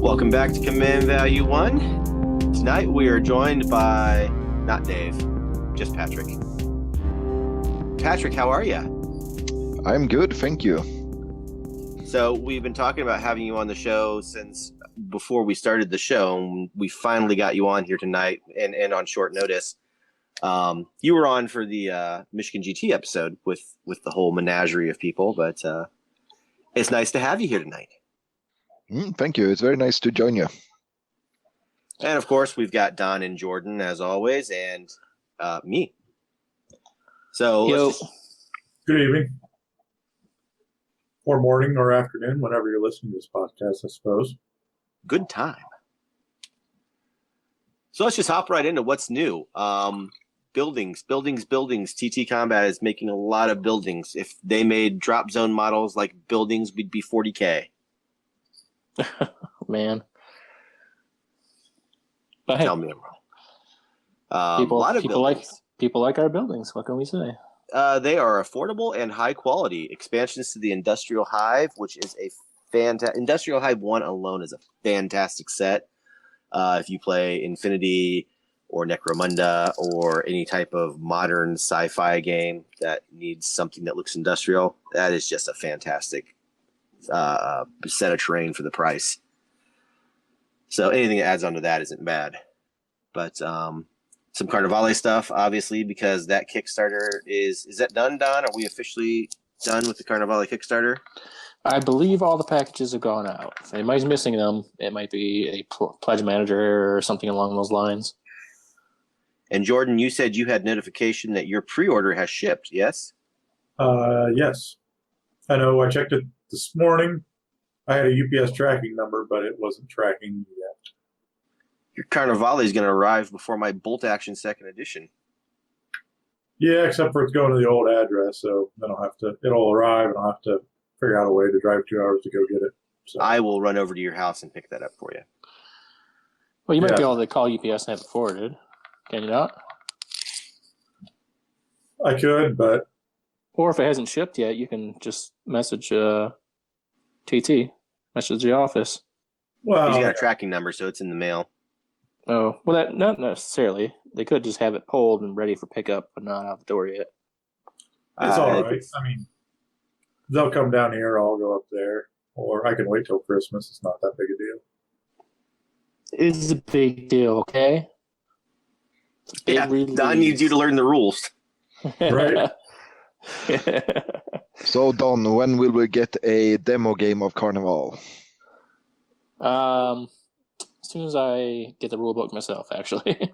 Welcome back to Command Value 1. Tonight we are joined by, not Dave, just Patrik. Patrik, how are you? I'm good, thank you. So we've been talking about having you on the show since before we started the show, and we finally got you on here tonight and on short notice. You were on for the Michigan GT episode with the whole menagerie of people, but it's nice to have you here tonight. Thank you. It's very nice to join you. And of course, we've got Don and Jordan as always, and me. So Good evening, or morning, or afternoon, whenever you're listening to this podcast, I suppose. Good time. So let's just hop right into what's new. Buildings. TT Combat is making a lot of buildings. If they made drop zone models like buildings, we'd be 40K. Man. But hey, Tell me I'm wrong. A lot of people like our buildings. What can we say? They are affordable and high quality. Expansions to the Industrial Hive, which is a fantastic. Industrial Hive 1 alone is a fantastic set. If you play Infinity or Necromunda or any type of modern sci-fi game that needs something that looks industrial, that is just a fantastic set of terrain for the price. So anything that adds on to that isn't bad. But some Carnivale stuff, obviously, because that Kickstarter is that done, Don? Are we officially done with the Carnivale Kickstarter? I believe all the packages have gone out. If anybody's missing them, it might be a pledge manager or something along those lines. And Jordan, you said you had notification that your pre-order has shipped, yes? Yes. I know I checked it this morning. I had a UPS tracking number, but it wasn't tracking yet. Your Carnivale is going to arrive before my Bolt Action 2nd Edition. Yeah, except for it's going to the old address, so then it'll arrive and I'll have to figure out a way to drive 2 hours to go get it. So. I will run over to your house and pick that up for you. Well, you might be able to call UPS and have it forwarded. Can you not? I could, but... Or if it hasn't shipped yet, you can just message TT, message the office. Well, he's got a tracking number, so it's in the mail. Oh, well, that not necessarily. They could just have it pulled and ready for pickup, but not out the door yet. It's all right. I mean, they'll come down here, I'll go up there, or I can wait till Christmas. It's not that big a deal. It is a big deal, okay? Don needs you to learn the rules. Right. So, Don, when will we get a demo game of Carnival? As soon as I get the rule book myself, actually.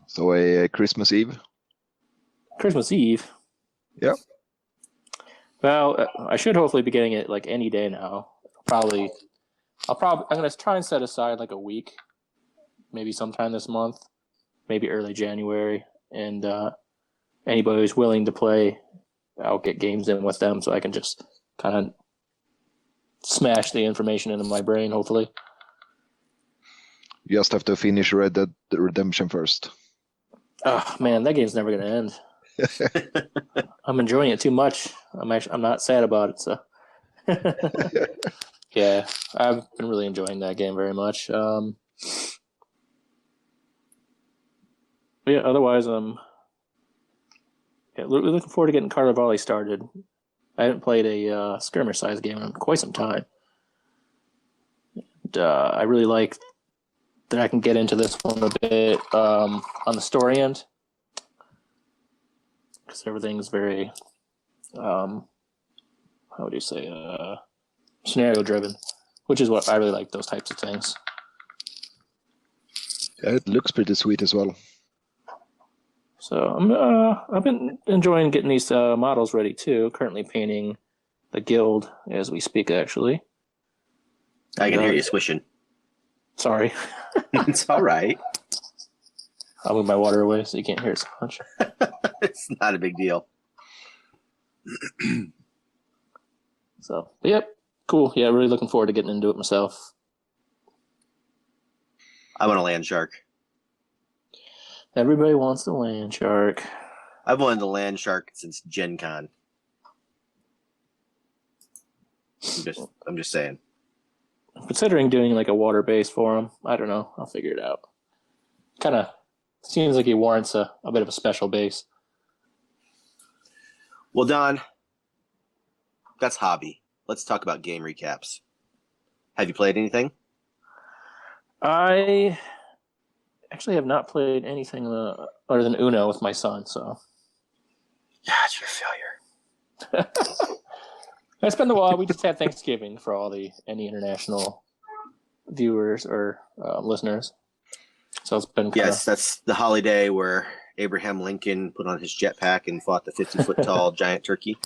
So a Christmas Eve? Christmas Eve? Yeah. Well, I should hopefully be getting it like any day now. I'm going to try and set aside like a week, maybe sometime this month, maybe early January, and anybody who's willing to play, I'll get games in with them so I can just kind of smash the information into my brain, hopefully. You just have to finish Red Dead Redemption first. Oh, man, that game's never going to end. I'm enjoying it too much. I'm not sad about it, so. Yeah, I've been really enjoying that game very much. But yeah, otherwise, looking forward to getting Carnivale started. I haven't played a skirmish size game in quite some time. And, I really like that I can get into this one a bit on the story end, because everything's very, how would you say, scenario driven, which is what I really like, those types of things. Yeah, it looks pretty sweet as well. So I've been enjoying getting these models ready too. Currently painting the guild as we speak, actually. I can hear you swishing. Sorry. It's all right. I'll move my water away so you can't hear it so much. It's not a big deal. So, yep, cool. Yeah, really looking forward to getting into it myself. I want a land shark. Everybody wants the land shark. I've wanted the land shark since Gen Con. I'm just saying. considering doing like a water base for him. I don't know. I'll figure it out. Kind of seems like he warrants a bit of a special base. Well, Don, that's hobby. Let's talk about game recaps. Have you played anything? I actually have not played anything other than Uno with my son, so. Yeah, you're a failure. It's been a while. We just had Thanksgiving for any international viewers or listeners. So it's been Yes, that's the holiday where Abraham Lincoln put on his jetpack and fought the 50-foot tall giant turkey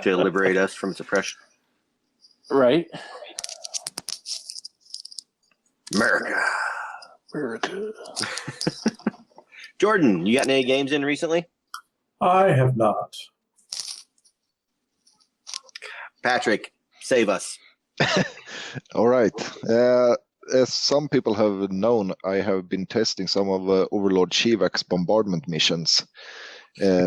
to liberate us from its oppression. Right. America. America. Jordan, you got any games in recently? I have not. Patrik, save us. All right. As some people have known, I have been testing some of Overlord Shivak's bombardment missions.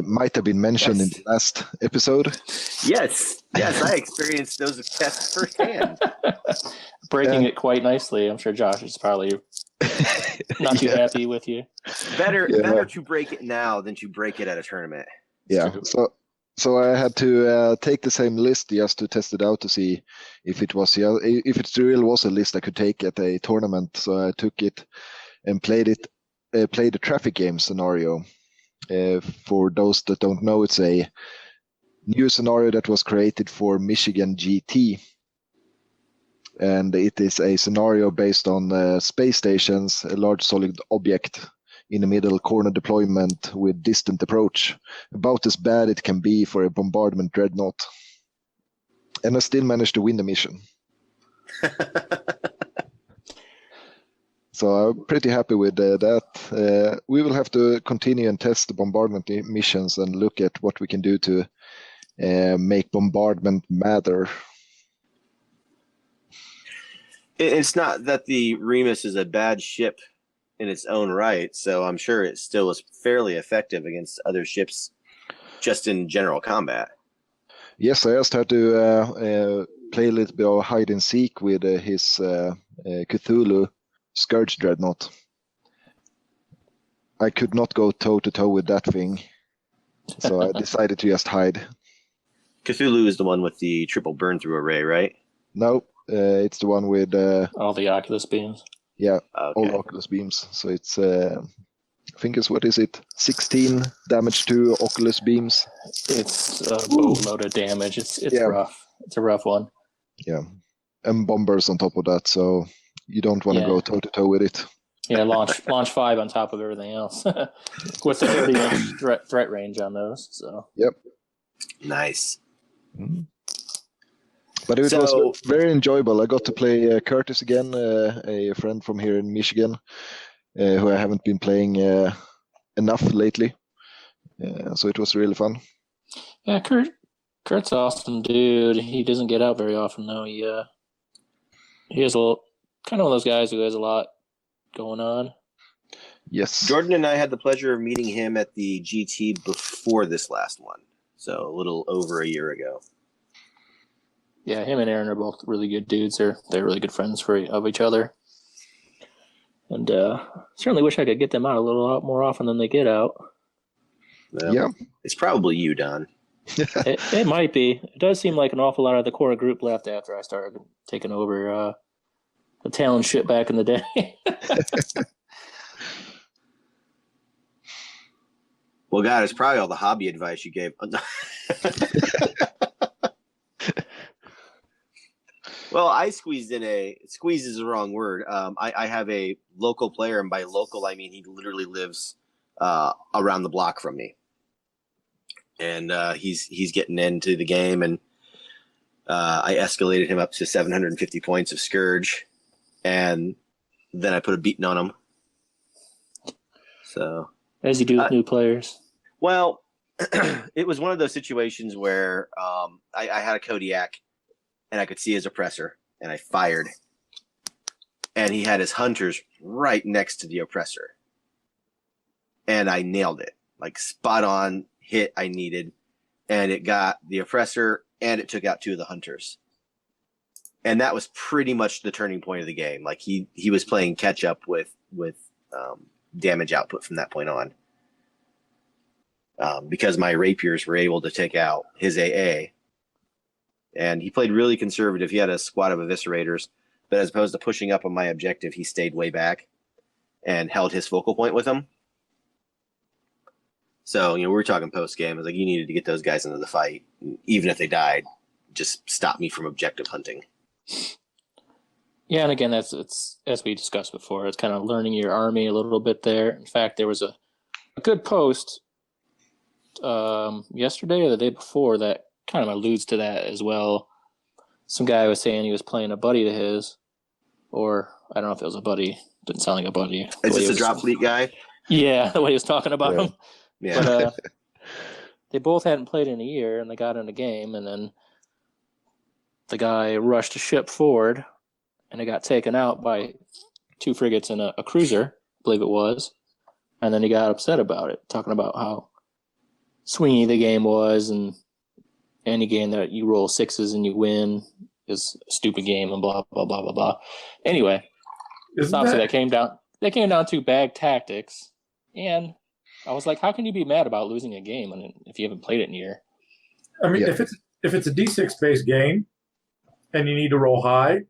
Might have been mentioned in the last episode. Yes, I experienced those tests firsthand. Breaking it quite nicely. I'm sure Josh is probably not too happy with you. Better to break it now than to break it at a tournament. Yeah. So I had to take the same list just to test it out to see if it really was a list I could take at a tournament. So I took it and played a traffic game scenario. For those that don't know, it's a new scenario that was created for Michigan GT. And it is a scenario based on space stations, a large solid object in the middle corner deployment with distant approach. About as bad it can be for a bombardment dreadnought. And I still managed to win the mission. So I'm pretty happy with that. We will have to continue and test the bombardment missions and look at what we can do to make bombardment matter. It's not that the Remus is a bad ship in its own right, so I'm sure it still is fairly effective against other ships just in general combat. Yes, I just had to play a little bit of hide and seek with his Cthulhu Scourge Dreadnought. I could not go toe-to-toe with that thing, so I decided to just hide. Cthulhu is the one with the triple burn-through array, right? No, it's the one with... all the Oculus beams. Yeah, okay. all Oculus beams. So it's, I think it's, what is it? 16 damage to Oculus beams. It's a boatload of damage. It's rough. It's a rough one. Yeah, and bombers on top of that, so you don't want to go toe-to-toe with it. Yeah, launch 5 on top of everything else. With the 30-inch threat range on those. So. Yep. Nice. Mm-hmm. But it was very enjoyable. I got to play Curtis again, a friend from here in Michigan, who I haven't been playing enough lately. So it was really fun. Yeah, Kurt's awesome, dude. He doesn't get out very often, though. He is kind of one of those guys who has a lot going on. Yes. Jordan and I had the pleasure of meeting him at the GT before this last one, so a little over a year ago. Yeah, him and Aaron are both really good dudes. They're really good friends of each other. And certainly wish I could get them out a lot more often than they get out. Well, yeah. It's probably you, Don. It might be. It does seem like an awful lot of the core group left after I started taking over the talent shit back in the day. Well, God, it's probably all the hobby advice you gave. Well, I squeeze is the wrong word. I have a local player, and by local, I mean he literally lives around the block from me. And he's getting into the game, and I escalated him up to 750 points of Scourge, and then I put a beating on him. So, as you do with new players. Well, it was one of those situations where I had a Kodiak, and I could see his oppressor, and I fired, and he had his hunters right next to the oppressor, and I nailed it, like spot on hit I needed, and it got the oppressor, and it took out 2 of the hunters. and that was pretty much the turning point of the game. Like he was playing catch up with damage output from that point on, because my rapiers were able to take out his AA, and he played really conservative. He had a squad of eviscerators, but as opposed to pushing up on my objective, he stayed way back and held his focal point with him. So, we were talking post game. I was like, you needed to get those guys into the fight, even if they died. Just stop me from objective hunting. Yeah, and again, it's as we discussed before, it's kind of learning your army a little bit there. In fact, there was a good post yesterday or the day before that kind of alludes to that as well. Some guy was saying he was playing a buddy to his, or I don't know if it was a buddy. Didn't sound like a buddy. Is this a drop fleet guy? Yeah, the way he was talking about him. Yeah. But they both hadn't played in a year, and they got in a game, and then the guy rushed a ship forward, and it got taken out by 2 frigates and a cruiser, I believe it was. And then he got upset about it, talking about how swingy the game was, and any game that you roll 6s and you win is a stupid game, and blah, blah, blah, blah, blah. Anyway, obviously that came down to bad tactics, and I was like, how can you be mad about losing a game if you haven't played it in a year? I mean, if it's a D6 based game and you need to roll high,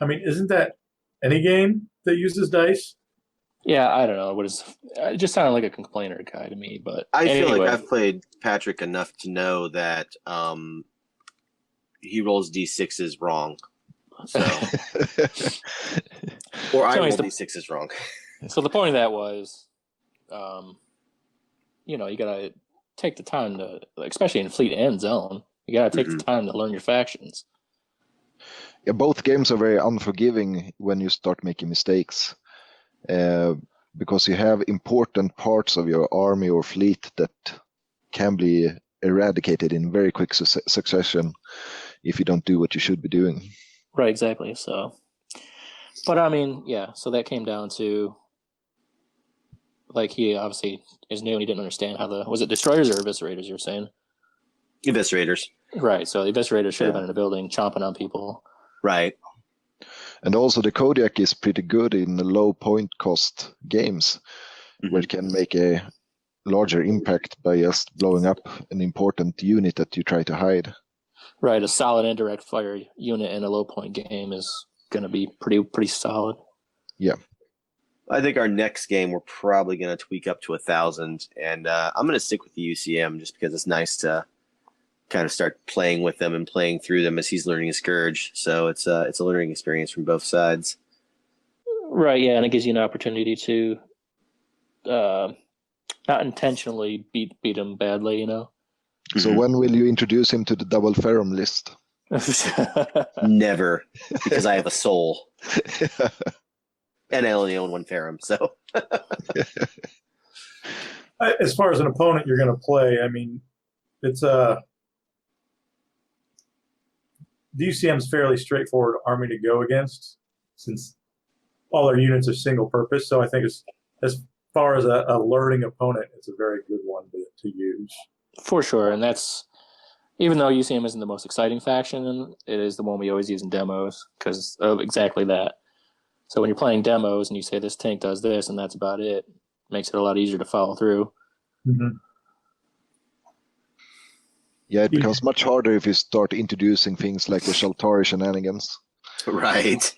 I mean, isn't that any game that uses dice? Yeah, I don't know. It just sounded like a complainer guy to me, but I anyway. feel like I've played Patrik enough to know that he rolls D6s wrong. So, or I roll D6s wrong. So the point of that was, you gotta take the time to, especially in fleet and zone, you gotta take the time to learn your factions. Yeah, both games are very unforgiving when you start making mistakes, because you have important parts of your army or fleet that can be eradicated in very quick succession if you don't do what you should be doing. Right, exactly. So, but I mean, yeah. So that came down to, like, he obviously is new and he didn't understand how was it destroyers or eviscerators? You were saying Eviscerators. Right. So the eviscerators should have been in the building chomping on people. Right. And also the Kodiak is pretty good in the low point cost games, where it can make a larger impact by just blowing up an important unit that you try to hide. Right. A solid indirect fire unit in a low point game is going to be pretty solid. Yeah. I think our next game we're probably going to tweak up to 1,000, and I'm going to stick with the UCM just because it's nice to kind of start playing with them and playing through them as he's learning a Scourge. So it's a learning experience from both sides. Right, yeah, and it gives you an opportunity to not intentionally beat him badly, So when will you introduce him to the double Ferrum list? Never, because I have a soul. And I only own 1 Ferrum, so. As far as an opponent you're going to play, I mean, it's the UCM's fairly straightforward army to go against, since all their units are single purpose. So I think as far as a learning opponent, it's a very good one to use. For sure, and that's, even though UCM isn't the most exciting faction, it is the one we always use in demos because of exactly that. So when you're playing demos and you say this tank does this and that's about it, makes it a lot easier to follow through. Mm-hmm. Yeah, it becomes much harder if you start introducing things like the Shaltari shenanigans. Right.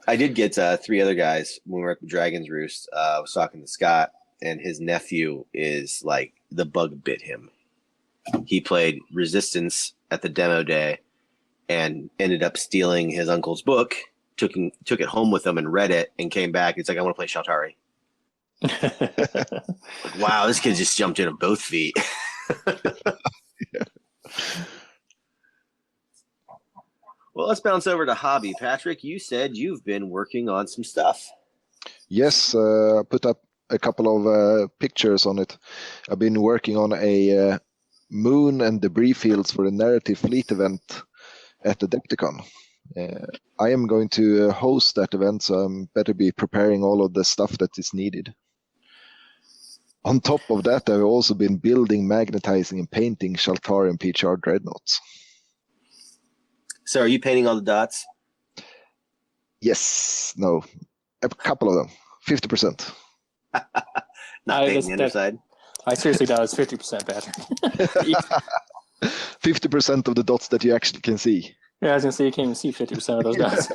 I did get 3 other guys when we were at the Dragon's Roost. I was talking to Scott, and his nephew is like, the bug bit him. He played Resistance at the demo day and ended up stealing his uncle's book, took it home with him and read it, and came back. It's like, I want to play Shaltari. Like, wow, this kid just jumped in on both feet. Yeah. Well, let's bounce over to hobby. Patrik, you said you've been working on some stuff. Yes, put up a couple of pictures on it. I've been working on a moon and debris fields for the narrative fleet event at the Adepticon. I am going to host that event, so I'm better be preparing all of the stuff that is needed. On top of that, I've also been building, magnetizing, and painting Shaltari and PHR dreadnoughts. So are you painting all the dots? Yes, no, a couple of them, 50%. Not painting the underside? I seriously doubt it's 50%, Patrick. 50% of the dots that you actually can see. Yeah, I was going to say you can't even see 50% of those dots.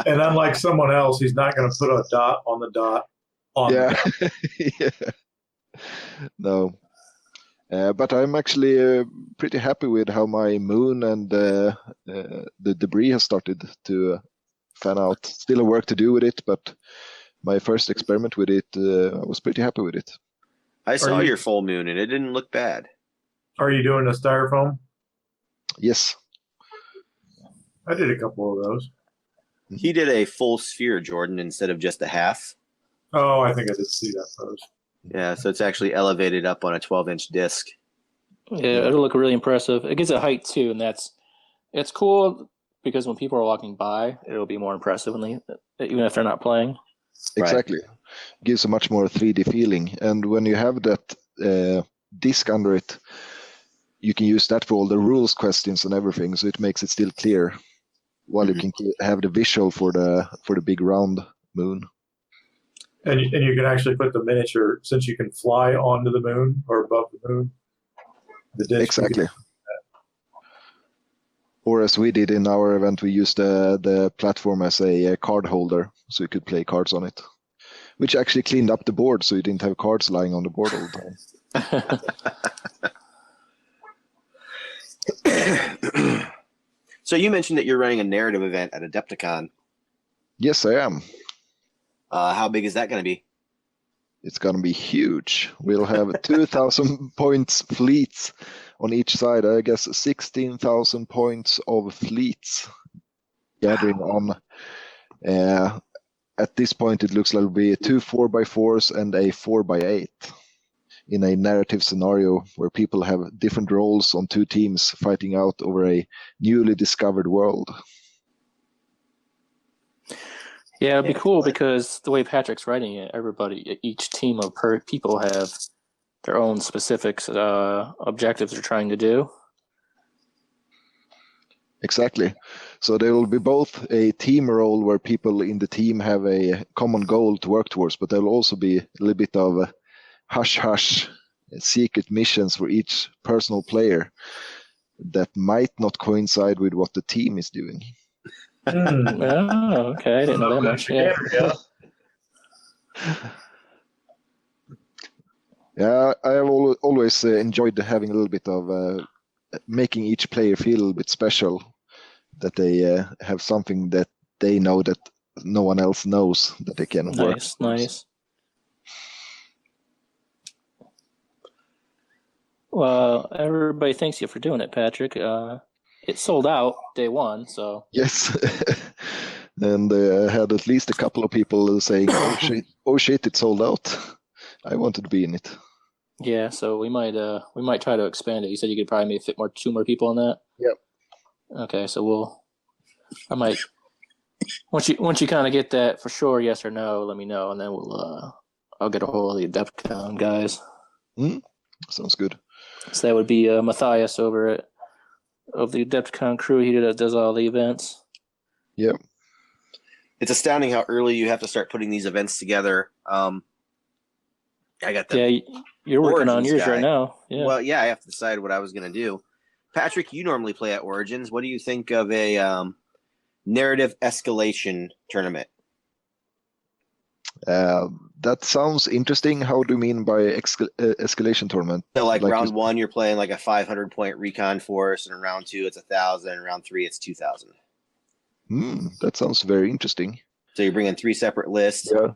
And unlike someone else, he's not going to put a dot on the dot on the dot. Yeah. No. But I'm actually pretty happy with how my moon and the debris has started to fan out. Still a work to do with it, but my first experiment with it, I was pretty happy with it. I saw your full moon, and it didn't look bad. Are you doing the styrofoam? Yes. I did a couple of those. He did a full sphere, Jordan, instead of just a half. Oh, I think I did see that post. Yeah, so it's actually elevated up on a 12-inch disc. Yeah, it'll look really impressive. It gives it height too, and it's cool because when people are walking by, it'll be more impressive even if they're not playing. Exactly. Right. Gives a much more 3D feeling. And when you have that disc under it, you can use that for all the rules questions and everything, so it makes it still clear, while you can have the visual for the big round moon. And you can actually put the miniature, since you can fly onto the moon or above the moon. The disc. Exactly. Or as we did in our event, we used the platform as a card holder, so you could play cards on it, which actually cleaned up the board, so you didn't have cards lying on the board all the time. So you mentioned that you're running a narrative event at Adepticon. Yes, I am. How big is that going to be? It's going to be huge. We'll have 2,000 points fleets on each side. I guess 16,000 points of fleets gathering on. At this point, it looks like it'll be 2 4x4s and a 4x8 in a narrative scenario where people have different roles on 2 teams fighting out over a newly discovered world. Yeah, it'd be cool because the way Patrick's writing it, each team of people have their own specific objectives they're trying to do. Exactly. So there will be both a team role where people in the team have a common goal to work towards, but there will also be a little bit of hush-hush secret missions for each personal player that might not coincide with what the team is doing. Oh, okay. I didn't know that much. Yeah. Yeah, I have always enjoyed having a little bit of making each player feel a little bit special, that they have something that they know that no one else knows that they can work. Nice. Well, everybody thanks you for doing it, Patrick. It sold out day one, so. Yes. And I had at least a couple of people saying, oh shit, it sold out. I wanted to be in it. Yeah, so we might try to expand it. You said you could probably maybe fit 2 more people in that? Yep. Okay, so I might, once you kind of get that for sure, yes or no, let me know, and then I'll get a hold of the Adepticon guys. Sounds good. So that would be Matthias of the Adepticon crew. He does all the events. Yep. It's astounding how early you have to start putting these events together. I got the you're working on yours guy right now. Yeah. Well, yeah, I have to decide what I was going to do. Patrick, you normally play at Origins. What do you think of a narrative escalation tournament? That sounds interesting. How do you mean by escalation tournament? So, like round 1, you're playing like a 500-point recon force, and in round 2, it's 1,000, and round 3, it's 2,000. That sounds very interesting. So you bring in 3 separate lists. Yeah.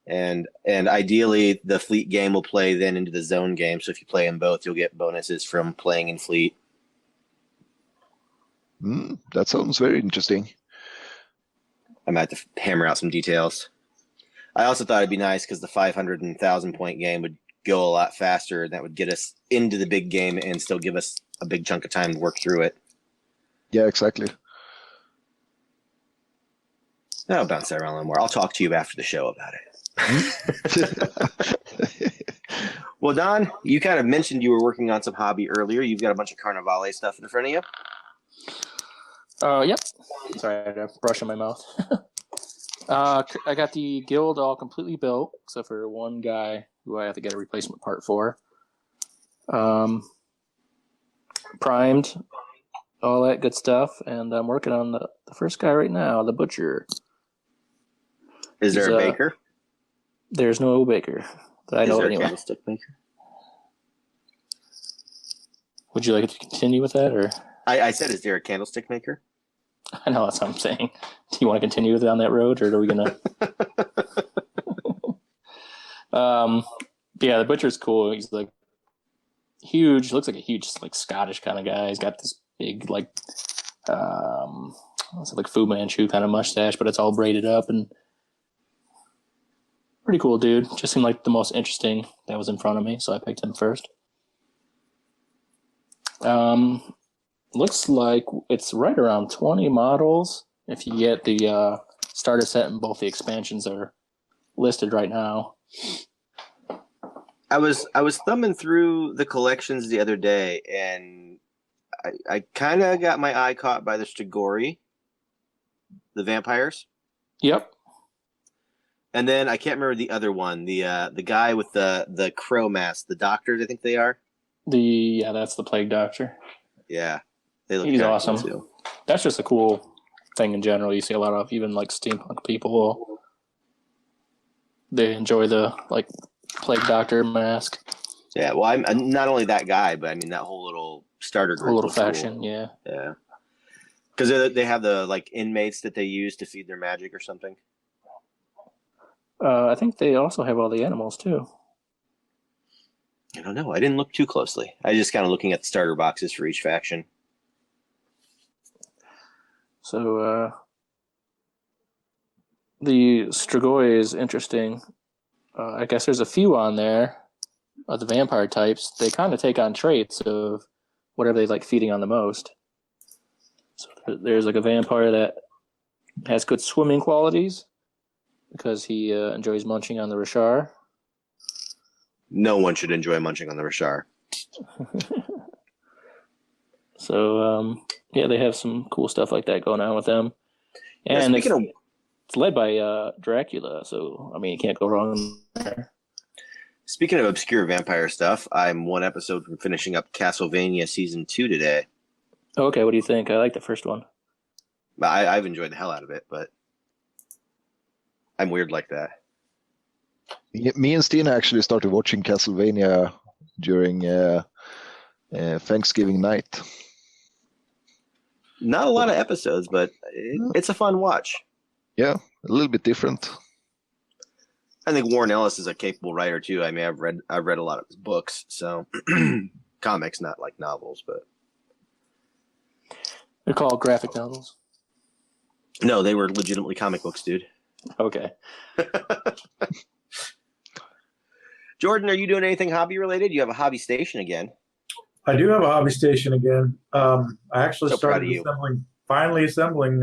And ideally, the fleet game will play then into the zone game. So if you play in both, you'll get bonuses from playing in fleet. That sounds very interesting. I might have to hammer out some details. I also thought it'd be nice because the 500 and 1,000-point game would go a lot faster, and that would get us into the big game and still give us a big chunk of time to work through it. Yeah, exactly. I'll bounce that around a little more. I'll talk to you after the show about it. Well, Don, you kind of mentioned you were working on some hobby earlier. You've got a bunch of Carnivale stuff in front of you. Yep. Sorry, I had a brush in my mouth. I got the guild all completely built, except for one guy who I have to get a replacement part for. Primed, all that good stuff, and I'm working on the first guy right now, the butcher. Is there a baker? There's no baker. I know Is there anyway. a candlestick maker? Would you like to continue with that, or? I said, is there a candlestick maker? I know that's what I'm saying. Do you want to continue down that road, or are we gonna? Yeah, the butcher's cool. He's like huge. Looks like a huge, like Scottish kind of guy. He's got this big, like, like Fu Manchu kind of mustache, but it's all braided up and pretty cool, dude. Just seemed like the most interesting that was in front of me, so I picked him first. Looks like it's right around 20 models. If you get the starter set, and both the expansions are listed right now. I was thumbing through the collections the other day, and I kind of got my eye caught by the Strigoi, the vampires. Yep. And then I can't remember the other one, the guy with the crow mask, the doctors, I think they are. That's the Plague Doctor. Yeah, they look. He's awesome. Cool too. That's just a cool thing in general. You see a lot of even like steampunk people. They enjoy the like Plague Doctor mask. Yeah, well, I'm not only that guy, but I mean that whole little starter group. A little faction, cool. Yeah. Yeah. Because they have the like inmates that they use to feed their magic or something. I think they also have all the animals too. I don't know. I didn't look too closely. I just kind of looking at the starter boxes for each faction. So the Strigoi is interesting. I guess there's a few on there of the vampire types. They kind of take on traits of whatever they like feeding on the most. So there's like a vampire that has good swimming qualities because he enjoys munching on the Rashar. No one should enjoy munching on the Rashar. So, they have some cool stuff like that going on with them. And it's led by Dracula, so, I mean, you can't go wrong there. Speaking of obscure vampire stuff, I'm one episode from finishing up Castlevania Season 2 today. Okay, what do you think? I like the first one. I've enjoyed the hell out of it, but I'm weird like that. Me and Stina actually started watching Castlevania during Thanksgiving night. Not a lot of episodes, but it's a fun watch. Yeah, a little bit different. I think Warren Ellis is a capable writer too. I mean, I've read a lot of his books, so comics, not like novels, but they're called graphic novels. No, they were legitimately comic books, dude. Okay. Jordan, are you doing anything hobby related? You have a hobby station again. I do have a hobby station again. I actually started finally assembling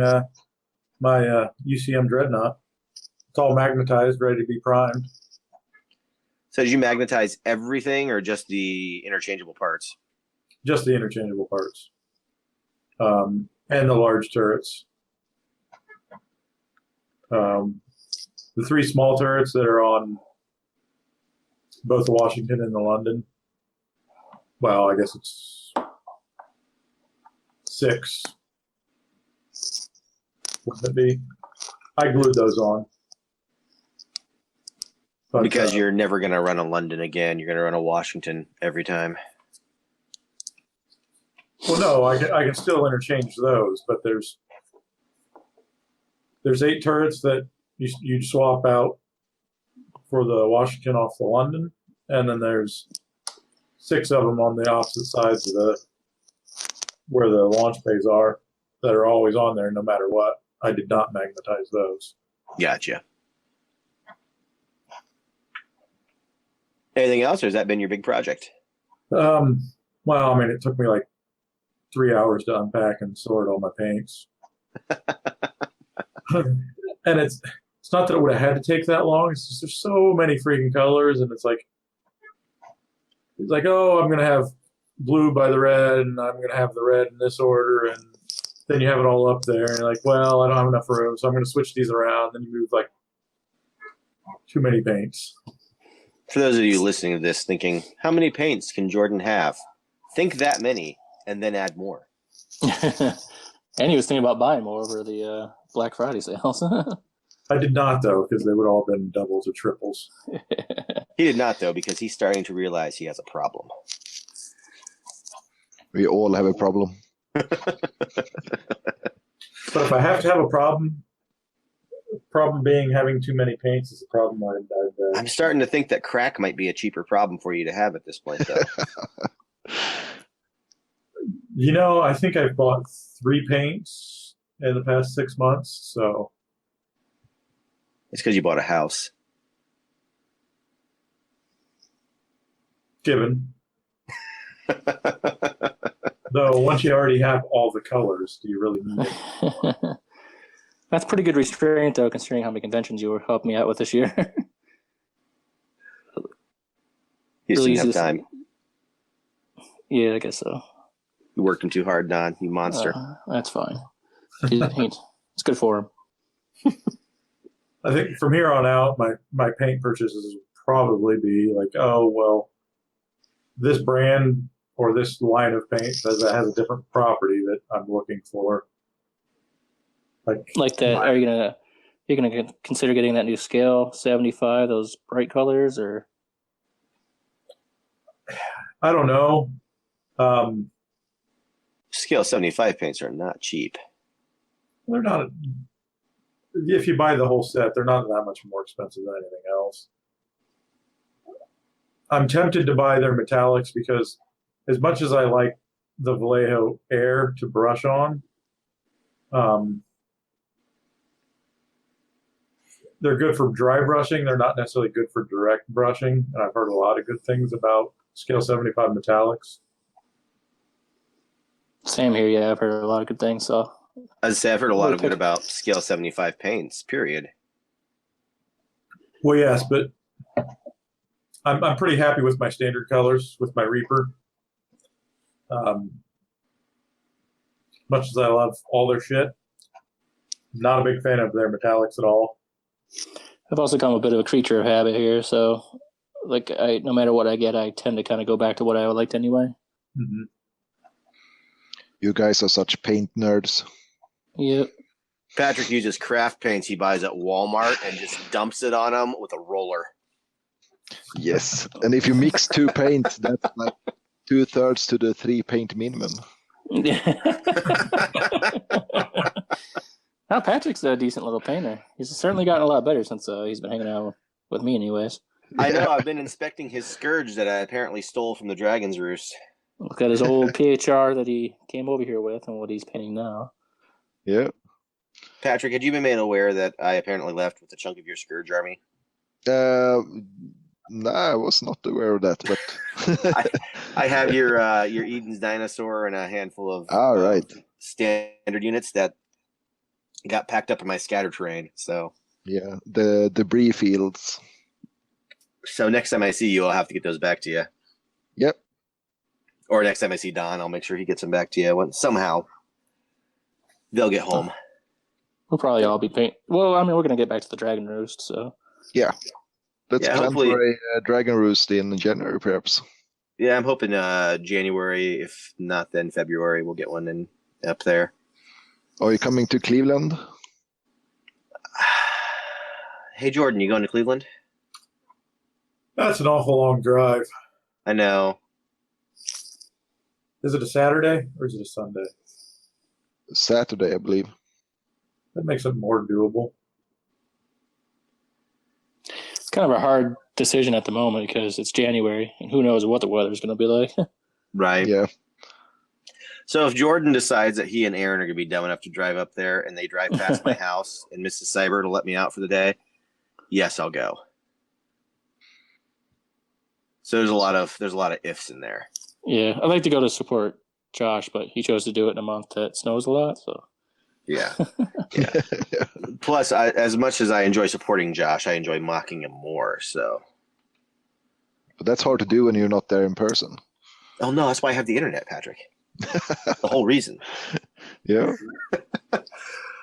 my UCM Dreadnought. It's all magnetized, ready to be primed. So did you magnetize everything or just the interchangeable parts? Just the interchangeable parts. And the large turrets. The three small turrets that are on both the Washington and the London. Well, I guess it's 6. Wouldn't it be? I glued those on. But, because you're never going to run a London again. You're going to run a Washington every time. Well, no, I can still interchange those, but there's 8 turrets that you swap out for the Washington off the London, and then there's 6 of them on the opposite sides of where the launch bays are that are always on there no matter what. I did not magnetize those. Gotcha. Anything else, or has that been your big project? Well, I mean, it took me like 3 hours to unpack and sort all my paints. And it's not that it would have had to take that long. It's just there's so many freaking colors, and it's like, oh, I'm gonna have blue by the red, and I'm gonna have the red in this order, and then you have it all up there, and you're like, well, I don't have enough room, so I'm going to switch these around. Then you move like too many paints. For those of you listening to this thinking, how many paints can Jordan have? Think that many, and then add more. And he was thinking about buying more over the Black Friday sales. I did not, though, because they would all have been doubles or triples. He did not, though, because he's starting to realize he has a problem. We all have a problem. But if I have to have a problem being having too many paints is a problem. I'm starting to think that crack might be a cheaper problem for you to have at this point, though. You know, I think I've bought 3 paints in the past 6 months, so. It's because you bought a house. Given. Though, once you already have all the colors, do you really need it? That's pretty good restraint, though, considering how many conventions you were helping me out with this year. You just Really didn't have easy to- time. Yeah, I guess so. You worked him too hard, Don, you monster. That's fine. It's good for him. I think from here on out, my paint purchases will probably be like, oh, well, this brand or this line of paint has a different property that I'm looking for. Like that, are you're gonna consider getting that new scale 75, those bright colors, or? I don't know. Scale 75 paints are not cheap. They're not. If you buy the whole set, they're not that much more expensive than anything else. I'm tempted to buy their metallics because, as much as I like the Vallejo Air to brush on, they're good for dry brushing. They're not necessarily good for direct brushing. And I've heard a lot of good things about Scale 75 metallics. Same here, yeah. I've heard a lot of good things. So, As I say, I've heard a lot of good about Scale 75 paints, period. Well, yes, but I'm pretty happy with my standard colors with my Reaper. Much as I love all their shit, not a big fan of their metallics at all. I've also become a bit of a creature of habit here. So, like, no matter what I get, I tend to kind of go back to what I liked anyway. Mm-hmm. You guys are such paint nerds. Yep. Patrik uses craft paints he buys at Walmart and just dumps it on them with a roller. Yes. And if you mix 2 paints, that's like 2/3 to the 3 paint minimum. Now Patrick's a decent little painter. He's certainly gotten a lot better since he's been hanging out with me anyways. I know. I've been inspecting his scourge that I apparently stole from the Dragon's Roost. Look at his old PHR that he came over here with and what he's painting now. Yeah. Patrik, had you been made aware that I apparently left with a chunk of your scourge army? No, I was not aware of that, but I have your Eden's dinosaur and a handful of right. Standard units that got packed up in my scatter terrain. So Yeah, the debris fields. So next time I see you, I'll have to get those back to you. Yep. Or next time I see Don, I'll make sure he gets them back to you. When somehow they'll get home. We'll probably all be paint. Well, I mean, we're gonna get back to the Dragon Roost, so Yeah. Let's Yeah, plan hopefully- for a Dragon Roost in January, perhaps. Yeah, I'm hoping January. If not, then February we'll get one in up there. Are you coming to Cleveland? Hey Jordan, you going to Cleveland? That's an awful long drive. I know. Is it a Saturday or is it a Sunday? Saturday, I believe. That makes it more doable. it's kind of a hard decision at the moment because it's January and who knows what the weather's gonna be like. Right. Yeah. So if Jordan decides that he and Aaron are going to be dumb enough to drive up there and they drive past my house and Mrs. Cyber to let me out for the day, yes, I'll go. So there's a lot of ifs in there. Yeah, I'd like to go to support Josh, but he chose to do it in a month that snows a lot. So Yeah. Plus, as much as I enjoy supporting Josh, I enjoy mocking him more. So. But that's hard to do when you're not there in person. Oh no, that's why I have the internet, Patrik. The whole reason. Yeah.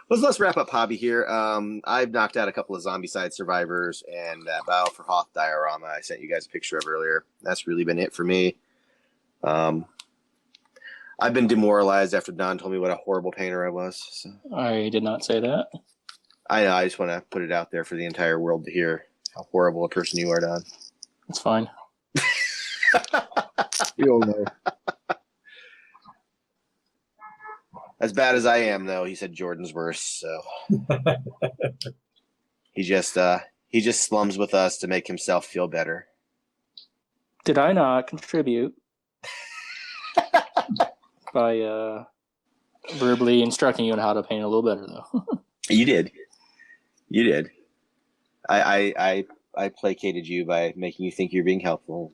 Let's wrap up hobby here. I've knocked out a couple of Zombicide Survivors and that Battle for Hoth diorama I sent you guys a picture of earlier. That's really been it for me. I've been demoralized after Don told me what a horrible painter I was. So. I did not say that. I know. I just want to put it out there for the entire world to hear how horrible a person you are, Don. It's fine. We all know. As bad as I am, though, he said Jordan's worse. So he just slums with us to make himself feel better. Did I not contribute by verbally instructing you on how to paint a little better, though? You did. I placated you by making you think you're being helpful.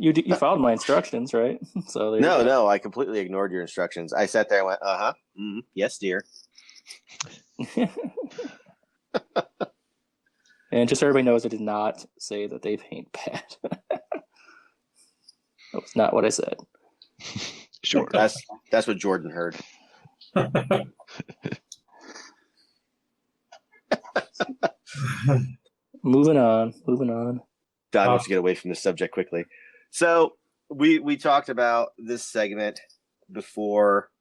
You followed my instructions, right? So No, I completely ignored your instructions. I sat there and went, yes, dear. And just so everybody knows, I did not say that they paint bad. That was not what I said. Sure, that's what Jordan heard. Moving on. Don wants to get away from this subject quickly. So we talked about this segment before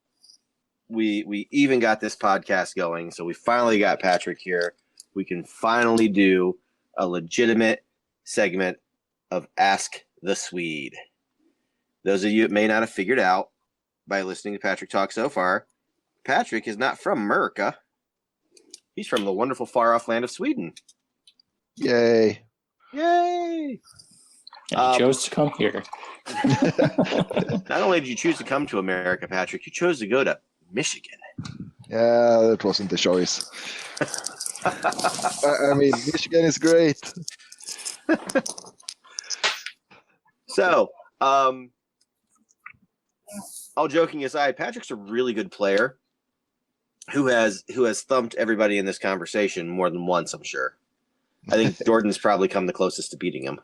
we even got this podcast going. So we finally got Patrik here. We can finally do a legitimate segment of Ask the Swede. Those of you that may not have figured out by listening to Patrik talk so far, Patrik is not from America. He's from the wonderful far-off land of Sweden. Yay. Yay! And he chose to come here. Not only did you choose to come to America, Patrik, you chose to go to Michigan. Yeah, that wasn't the choice. I mean, Michigan is great. So, all joking aside, Patrik's a really good player who has thumped everybody in this conversation more than once, I'm sure. I think Jordan's probably come the closest to beating him.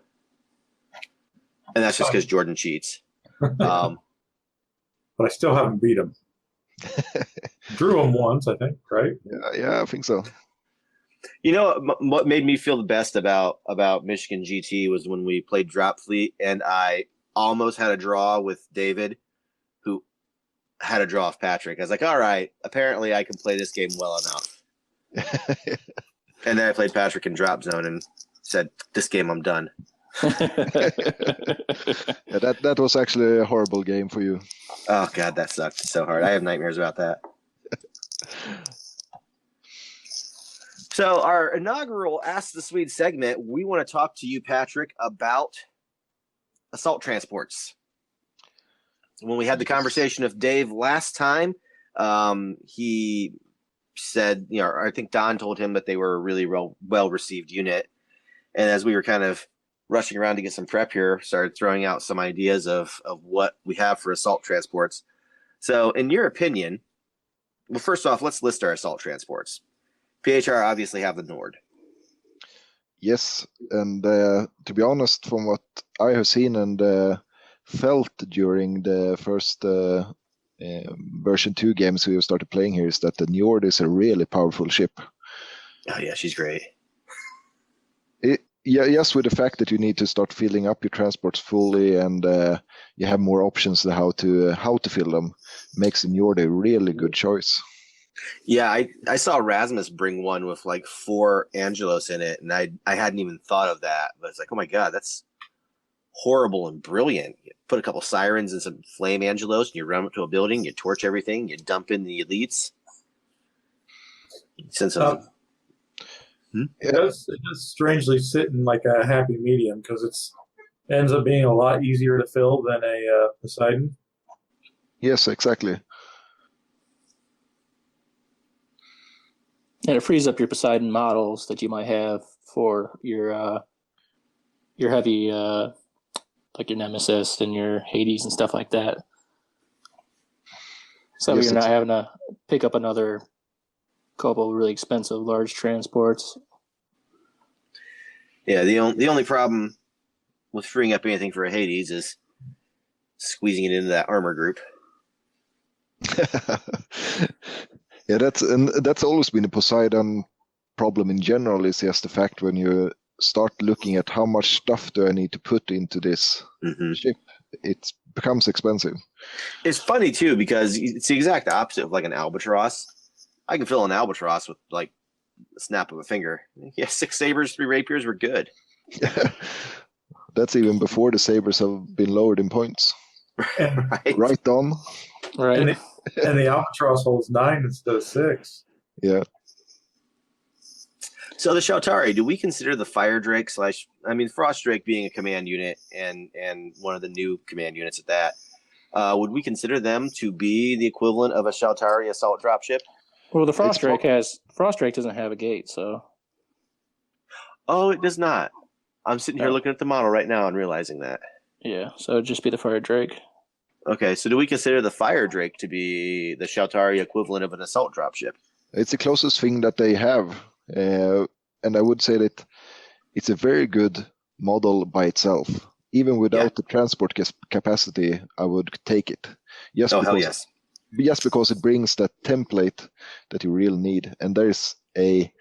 And that's just because Jordan cheats. But I still haven't beat him. Drew him once, I think, right? Yeah, I think so. You know what made me feel the best about Michigan GT was when we played Drop Fleet and I almost had a draw with David, who had a draw off Patrik. I was like, all right, apparently I can play this game well enough. And then I played Patrik in Drop Zone and said, this game I'm done. Yeah, that was actually a horrible game for you. Oh, God, that sucked so hard. I have nightmares about that. So our inaugural Ask the Swede segment, we want to talk to you, Patrik, about assault transports. When we had the conversation of Dave last time, he said, I think Don told him that they were a really well-received unit. And as we were kind of rushing around to get some prep here, started throwing out some ideas of what we have for assault transports. So in your opinion, well, first off, let's list our assault transports. PHR obviously have the Nord. Yes, and to be honest, from what I have seen and felt during the first version 2 games we have started playing here, is that the Njord is a really powerful ship. Oh yeah, she's great. Yes, with the fact that you need to start filling up your transports fully, and you have more options on how to fill them, makes the Njord a really good choice. Yeah, I saw Rasmus bring one with like 4 Angelos in it, and I hadn't even thought of that. But it's like, oh my God, that's horrible and brilliant. You put a couple sirens and some flame Angelos, and you run up to a building, you torch everything, you dump in the elites. Send some. It does strangely sit in like a happy medium because it ends up being a lot easier to fill than a Poseidon. Yes, exactly. And it frees up your Poseidon models that you might have for your heavy, like your Nemesis and your Hades and stuff like that. So Yes, you're not having to pick up another couple of really expensive large transports. Yeah, the only problem with freeing up anything for a Hades is squeezing it into that armor group. Yeah, that's always been a Poseidon problem in general. Is just the fact when you start looking at how much stuff do I need to put into this ship, it becomes expensive. It's funny too because it's the exact opposite of like an albatross. I can fill an albatross with like a snap of a finger. Yeah, 6 sabers, 3 rapiers, we're good. That's even before the sabers have been lowered in points. Right on. Right. And the albatross holds 9 instead of 6. Yeah. So the Shaltari, do we consider the Fire Drake Frost Drake being a command unit and one of the new command units at that? Would we consider them to be the equivalent of a Shaltari assault dropship? Well, the Frost Drake doesn't have a gate, so. Oh, it does not. I'm sitting here looking at the model right now and realizing that. Yeah, so it'd just be the Fire Drake. Okay, so do we consider the Fire Drake to be the Shaltari equivalent of an assault dropship? It's the closest thing that they have. And I would say that it's a very good model by itself. Even without the transport capacity, I would take it. Hell yes. Just because it brings that template that you really need. And there's a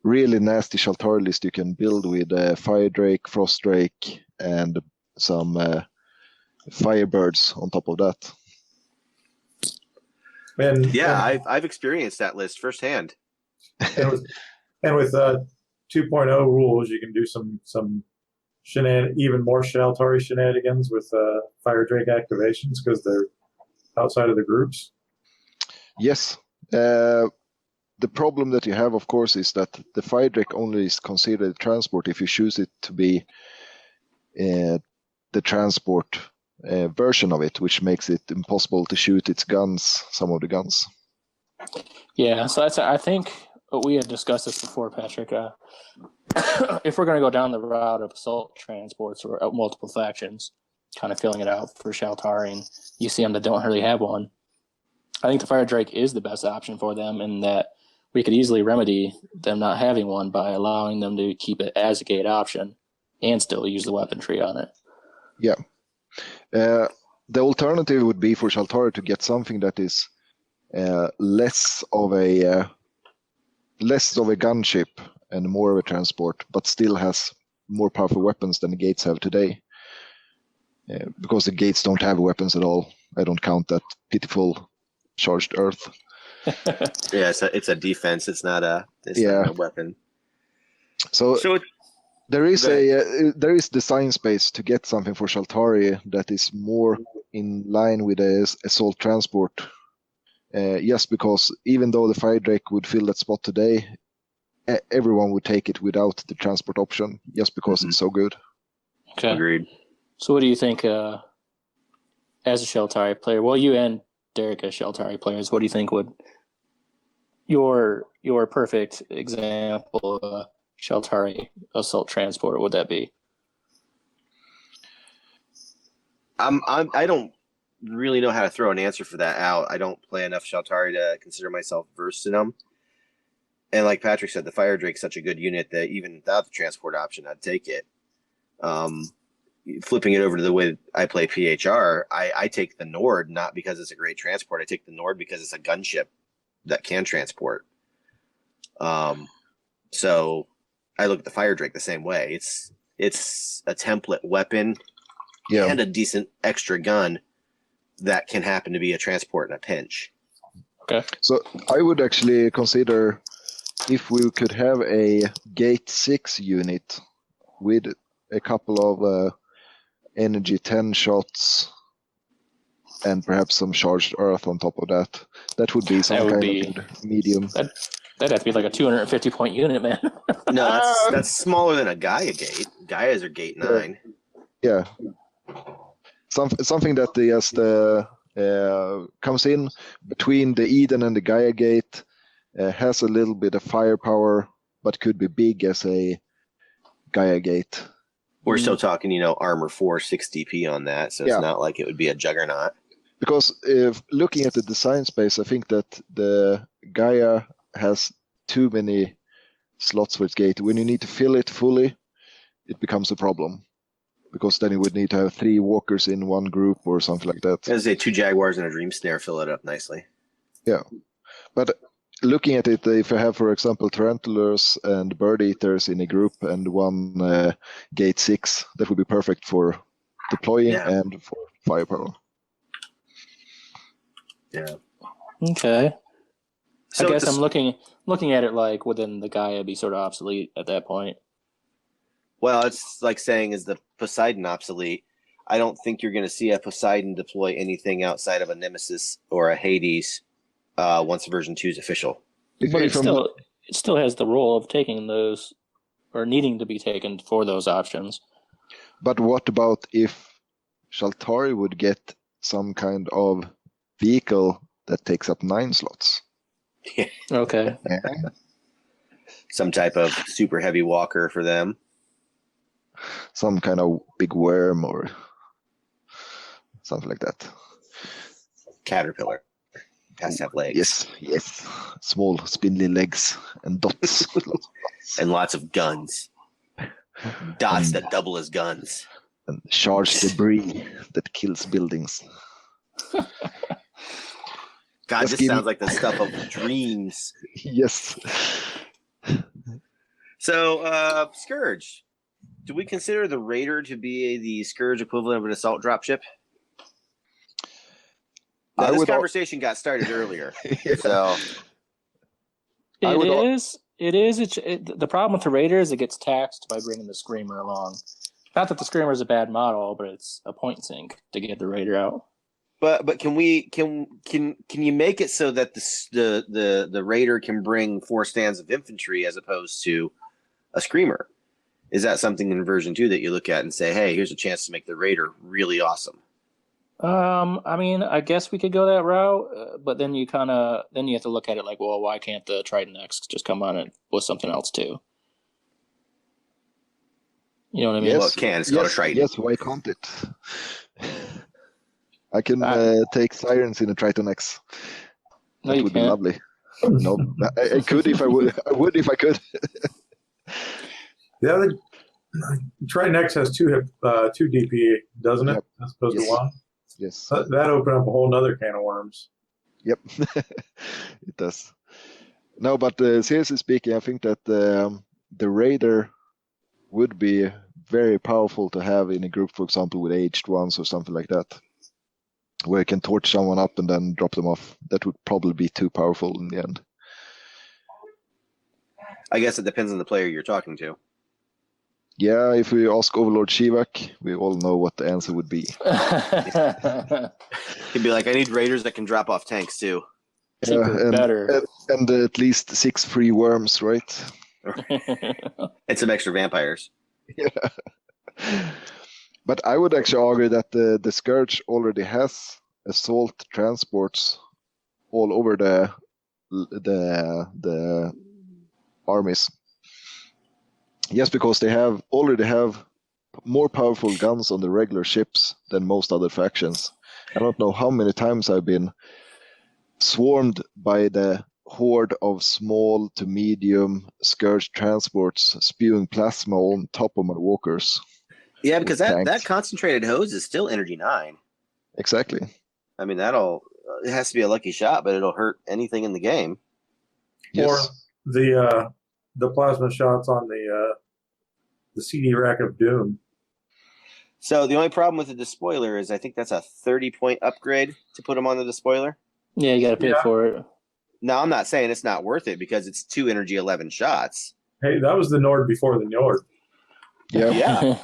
really nasty Shaltari list you can build with Fire Drake, Frost Drake, and some Firebirds on top of that. I've experienced that list firsthand. And with 2.0 rules, you can do some even more Shaltari shenanigans with Fire Drake activations because they're outside of the groups. Yes. The problem that you have, of course, is that the Fire Drake only is considered transport if you choose it to be the transport version of it, which makes it impossible to shoot its guns, some of the guns. Yeah, so I think we had discussed this before, Patrick. If we're going to go down the route of assault transports or multiple factions, kind of filling it out for Shaltari and UCM that don't really have one, I think the Fire Drake is the best option for them in that we could easily remedy them not having one by allowing them to keep it as a gate option and still use the weaponry on it. Yeah. The alternative would be for Shaltari to get something that is less of a gunship and more of a transport, but still has more powerful weapons than the gates have today. Because the gates don't have weapons at all. I don't count that pitiful charged earth. Yeah, it's a defense. It's not a weapon. So there is design space to get something for Shaltari that is more in line with the assault transport. Yes, because even though the Fire Drake would fill that spot today, everyone would take it without the transport option, just because it's so good. Okay. Agreed. So what do you think as a Shaltari player? Well, you and Derek as Shaltari players, what do you think would your perfect example of a Shaltari assault transport would that be? I don't really know how to throw an answer for that out. I don't play enough Shaltari to consider myself versed in them. And like Patrick said, the Fire Drake's such a good unit that even without the transport option, I'd take it. Flipping it over to the way I play PHR, I take the Nord not because it's a great transport. I take the Nord because it's a gunship that can transport. So I look at the Fire Drake the same way. It's a template weapon and a decent extra gun that can happen to be a transport in a pinch. Okay. So I would actually consider if we could have a Gate 6 unit with a couple of energy 10 shots and perhaps some charged earth on top of that. That would be some kind of medium. That'd have to be like a 250-point unit, man. No, that's smaller than a Gaia gate. Gaias are Gate 9. Yeah. Something that just comes in between the Eden and the Gaia gate, has a little bit of firepower, but could be big as a Gaia gate. We're still talking, armor 4, 6 DP on that, so it's not like it would be a juggernaut. Because if looking at the design space, I think that the Gaia has too many slots for its gate. When you need to fill it fully, it becomes a problem. because then you would need to have 3 walkers in one group or something like that. As I say, 2 jaguars and a dream snare fill it up nicely. Yeah, but looking at it, if I have, for example, tarantulas and bird eaters in a group and 1 gate 6, that would be perfect for deploying and for firepower. Yeah. Okay. So I guess I'm looking at it like within the Gaia would be sort of obsolete at that point. Well, it's like saying, is the Poseidon obsolete? I don't think you're going to see a Poseidon deploy anything outside of a Nemesis or a Hades once version 2 is official. But it still has the role of taking those, or needing to be taken for those options. But what about if Shaltari would get some kind of vehicle that takes up 9 slots? Okay. Some type of super heavy walker for them. Some kind of big worm or something like that. Caterpillar. Has to have legs. Yes. Small spindly legs and dots. And lots of guns. Dots that double as guns. And charged debris that kills buildings. God, this sounds like the stuff of dreams. Yes. So, Scourge. Do we consider the Raider to be the Scourge equivalent of an assault dropship? Now, this conversation got started earlier. So It is. The problem with the Raider is it gets taxed by bringing the Screamer along. Not that the Screamer is a bad model, but it's a point sink to get the Raider out. But can you make it so that the Raider can bring 4 stands of infantry as opposed to a Screamer? Is that something in version 2 that you look at and say, hey, here's a chance to make the Raider really awesome? I mean, I guess we could go that route, but then you have to look at it like, well, why can't the Triton X just come on it with something else too? You know what I mean? Yes, well, it can. It's called a Triton. Yes, why can't it? I can take Sirens in a Triton X. That would be lovely. No, I could if I would. I would if I could. The other Triton X has 2 DP, doesn't it? As opposed to 1. Yes. That opened up a whole nother can of worms. Yep, it does. No, but seriously speaking, I think that the Raider would be very powerful to have in a group, for example, with aged ones or something like that, where you can torch someone up and then drop them off. That would probably be too powerful in the end. I guess it depends on the player you're talking to. Yeah, if we ask Overlord Shivak, we all know what the answer would be. He'd be like, I need raiders that can drop off tanks too. Better. And at least 6 free worms, right? And some extra vampires. Yeah. But I would actually argue that the Scourge already has assault transports all over the armies. Yes, because they already have more powerful guns on the regular ships than most other factions. I don't know how many times I've been swarmed by the horde of small to medium Scourge transports spewing plasma on top of my walkers. Yeah, because that concentrated hose is still energy 9. Exactly. I mean, it has to be a lucky shot, but it'll hurt anything in the game. Yes. Or the plasma shots on the CD rack of Doom. So the only problem with the despoiler is I think that's a 30-point upgrade to put them on the despoiler. Yeah, you got to pay for it. Now, I'm not saying it's not worth it because it's 2 energy 11 shots. Hey, that was the Nord before the Nord. Yeah.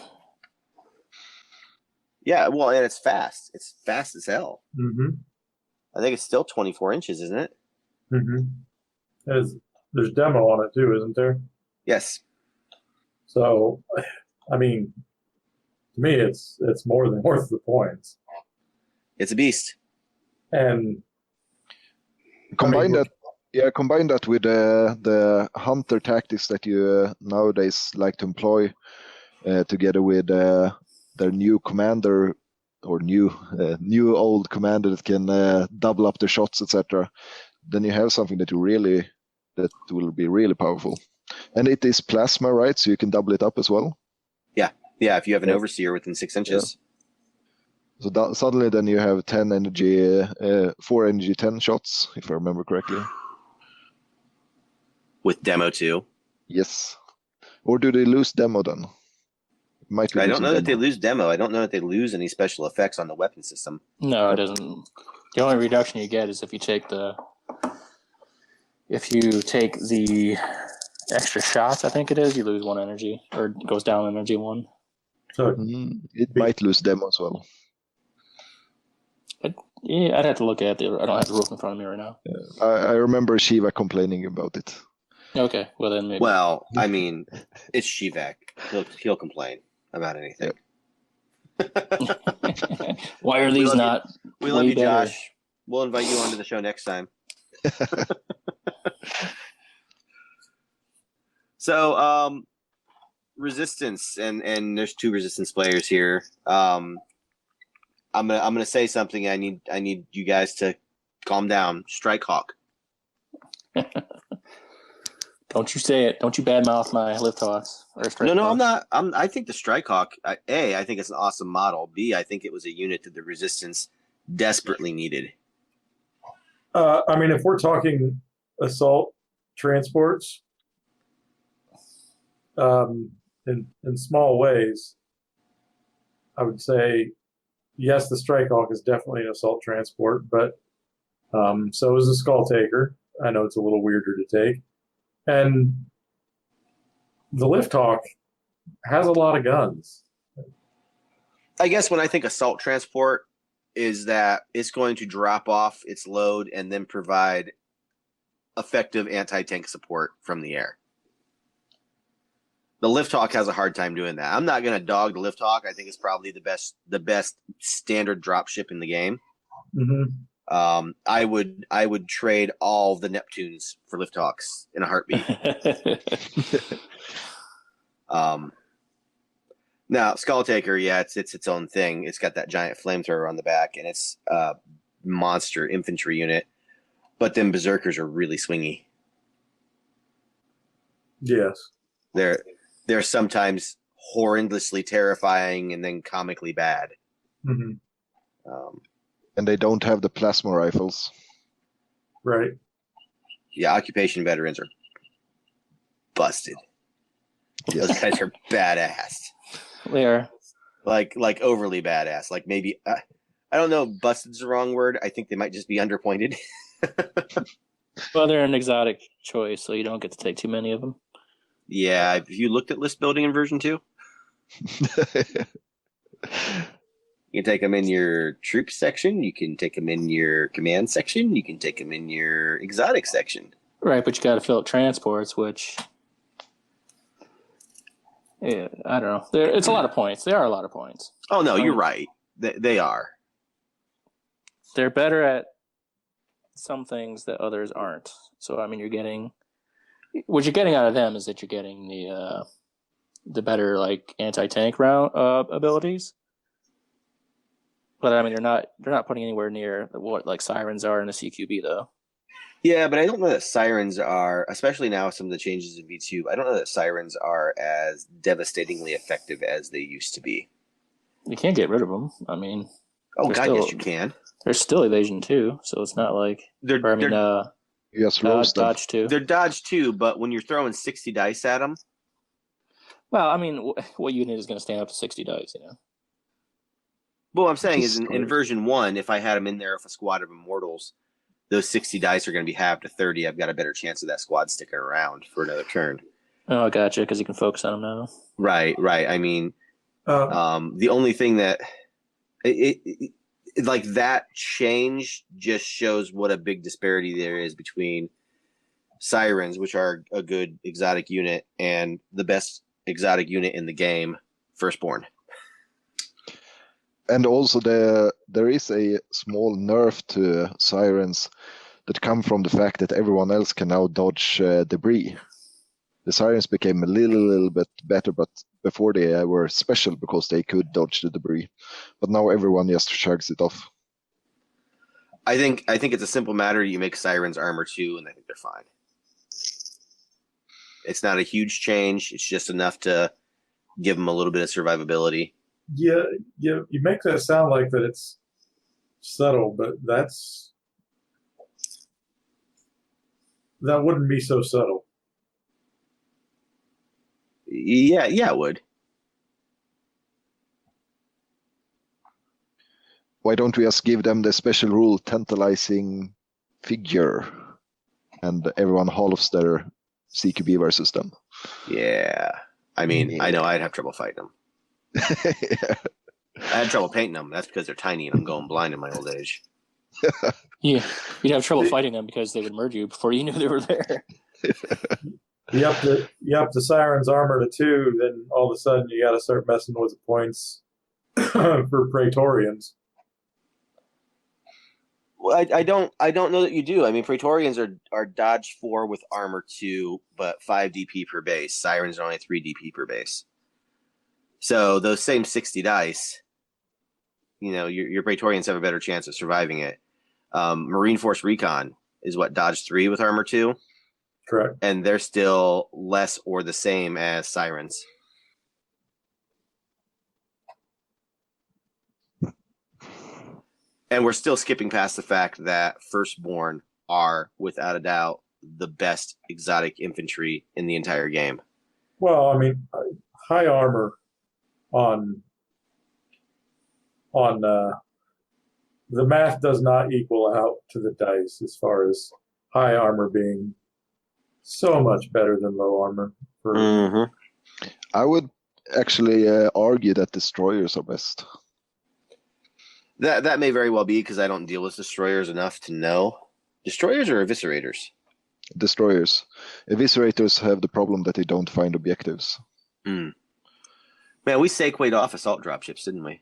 Yeah, well, and it's fast. It's fast as hell. Mm-hmm. I think it's still 24 inches, isn't it? Mm-hmm. There's demo on it too, isn't there? Yes. So, I mean, to me, it's more than worth the points. It's a beast. And combine that with the hunter tactics that you nowadays like to employ, together with their new commander or new old commander that can double up their shots, etc. Then you have something that will be really powerful. And it is plasma, right? So you can double it up as well. Yeah. Yeah, if you have an Yeah. overseer within 6 inches. So suddenly then you have 10 energy, 4 energy 10 shots, if I remember correctly. With demo too. Yes. Or do they lose demo then? Might be I don't losing know that they demo. lose demo. I don't know that they lose any special effects on the weapon system. No, it doesn't. The only reduction you get is if you take the extra shots. I think it is. You lose 1 energy, or it goes down energy 1. So It might lose demo as well. Yeah, I'd have to look at it. I don't have the rules in front of me right now. I remember Shiva complaining about it. Okay, well then maybe. Well, I mean, it's Shivak. He'll complain about anything. Why are these not? We love way you, better? Josh. We'll invite you onto the show next time. So, resistance, and there's 2 resistance players here. I'm gonna say something. I need you guys to calm down. Strike Hawk. Don't you say it. Don't you badmouth my lift hawks or strike No, hawks. I'm not. I think the Strike Hawk. I think it's an awesome model. B, I think it was a unit that the resistance desperately needed. I mean, if we're talking assault transports, in small ways, I would say yes, the Strike Hawk is definitely an assault transport, but so is the Skull Taker. I know it's a little weirder to take, and the Lift Hawk has a lot of guns. I guess when I think assault transport is that it's going to drop off its load and then provide effective anti-tank support from the air. The Lift Hawk has a hard time doing that. I'm not going to dog the Lift Hawk. I think it's probably the best standard drop ship in the game. Mm-hmm. I would trade all the Neptunes for Lift Hawks in a heartbeat. Now, Skull Taker, yeah, it's its own thing. It's got that giant flamethrower on the back, and it's a monster infantry unit. But then Berserkers are really swingy. Yes. They're sometimes horrendously terrifying and then comically bad. Mm-hmm. And they don't have the plasma rifles. Right. Yeah, occupation veterans are busted. Yes. Those guys are badass. They are. Like overly badass. Like maybe I don't know. Busted's the wrong word. I think they might just be underpointed. Well, they're an exotic choice, so you don't get to take too many of them. Yeah, have you looked at list building in version 2? You can take them in your troop section. You can take them in your command section. You can take them in your exotic section. Right, but you got to fill up transports, which, yeah, I don't know. It's a lot of points. There are a lot of points. Oh no, you're right. They are. They're better at some things that others aren't. So I mean, what you're getting out of them is that you're getting the better like anti-tank round abilities. But I mean, they're not putting anywhere near what like sirens are in the CQB though. Yeah, but I don't know that sirens are, especially now with some of the changes in V2. I don't know that sirens are as devastatingly effective as they used to be. You can't get rid of them. I mean, oh god, yes you can. There's still evasion too, so it's not like yes, dodge too. They're dodge too, but when you're throwing 60 dice at them. Well, I mean, what unit is going to stand up to 60 dice? You know. Well, what I'm saying is in version 1, if I had them in there with a squad of immortals, those 60 dice are going to be halved to 30. I've got a better chance of that squad sticking around for another turn. Oh, gotcha, because you can focus on them now. Right. I mean, the only thing that it like that change just shows what a big disparity there is between sirens, which are a good exotic unit, and the best exotic unit in the game, Firstborn. And also there is a small nerf to sirens that come from the fact that everyone else can now dodge debris. The sirens became a little bit better, but before they were special because they could dodge the debris. But now everyone just shrugs it off. I think it's a simple matter. You make sirens armor 2, and I think they're fine. It's not a huge change. It's just enough to give them a little bit of survivability. Yeah, you make that sound like that it's subtle, but that wouldn't be so subtle. Yeah, it would. Why don't we just give them the special rule tantalizing figure, and everyone halves their CQB versus them? Yeah. I mean, Yeah. I know I'd have trouble fighting them. Yeah. I had trouble painting them. That's because they're tiny and I'm going blind in my old age. Yeah, you'd have trouble fighting them because they would murder you before you knew they were there. You up the Siren's armor to 2, then all of a sudden you got to start messing with the points for Praetorians. Well, I don't know that you do. I mean, Praetorians are dodge 4 with armor 2, but 5 DP per base. Sirens are only 3 DP per base. So those same 60 dice, your Praetorians have a better chance of surviving it. Marine Force Recon is what, dodge 3 with armor 2? Correct. And they're still less or the same as Sirens. And we're still skipping past the fact that Firstborn are, without a doubt, the best exotic infantry in the entire game. Well, I mean, high armor on the math does not equal out to the dice as far as high armor being so much better than low armor. I would actually argue that destroyers are best. That may very well be, because I don't deal with destroyers enough to know. Destroyers or eviscerators? Destroyers. Eviscerators have the problem that they don't find objectives. Man, we segued off assault dropships, didn't we?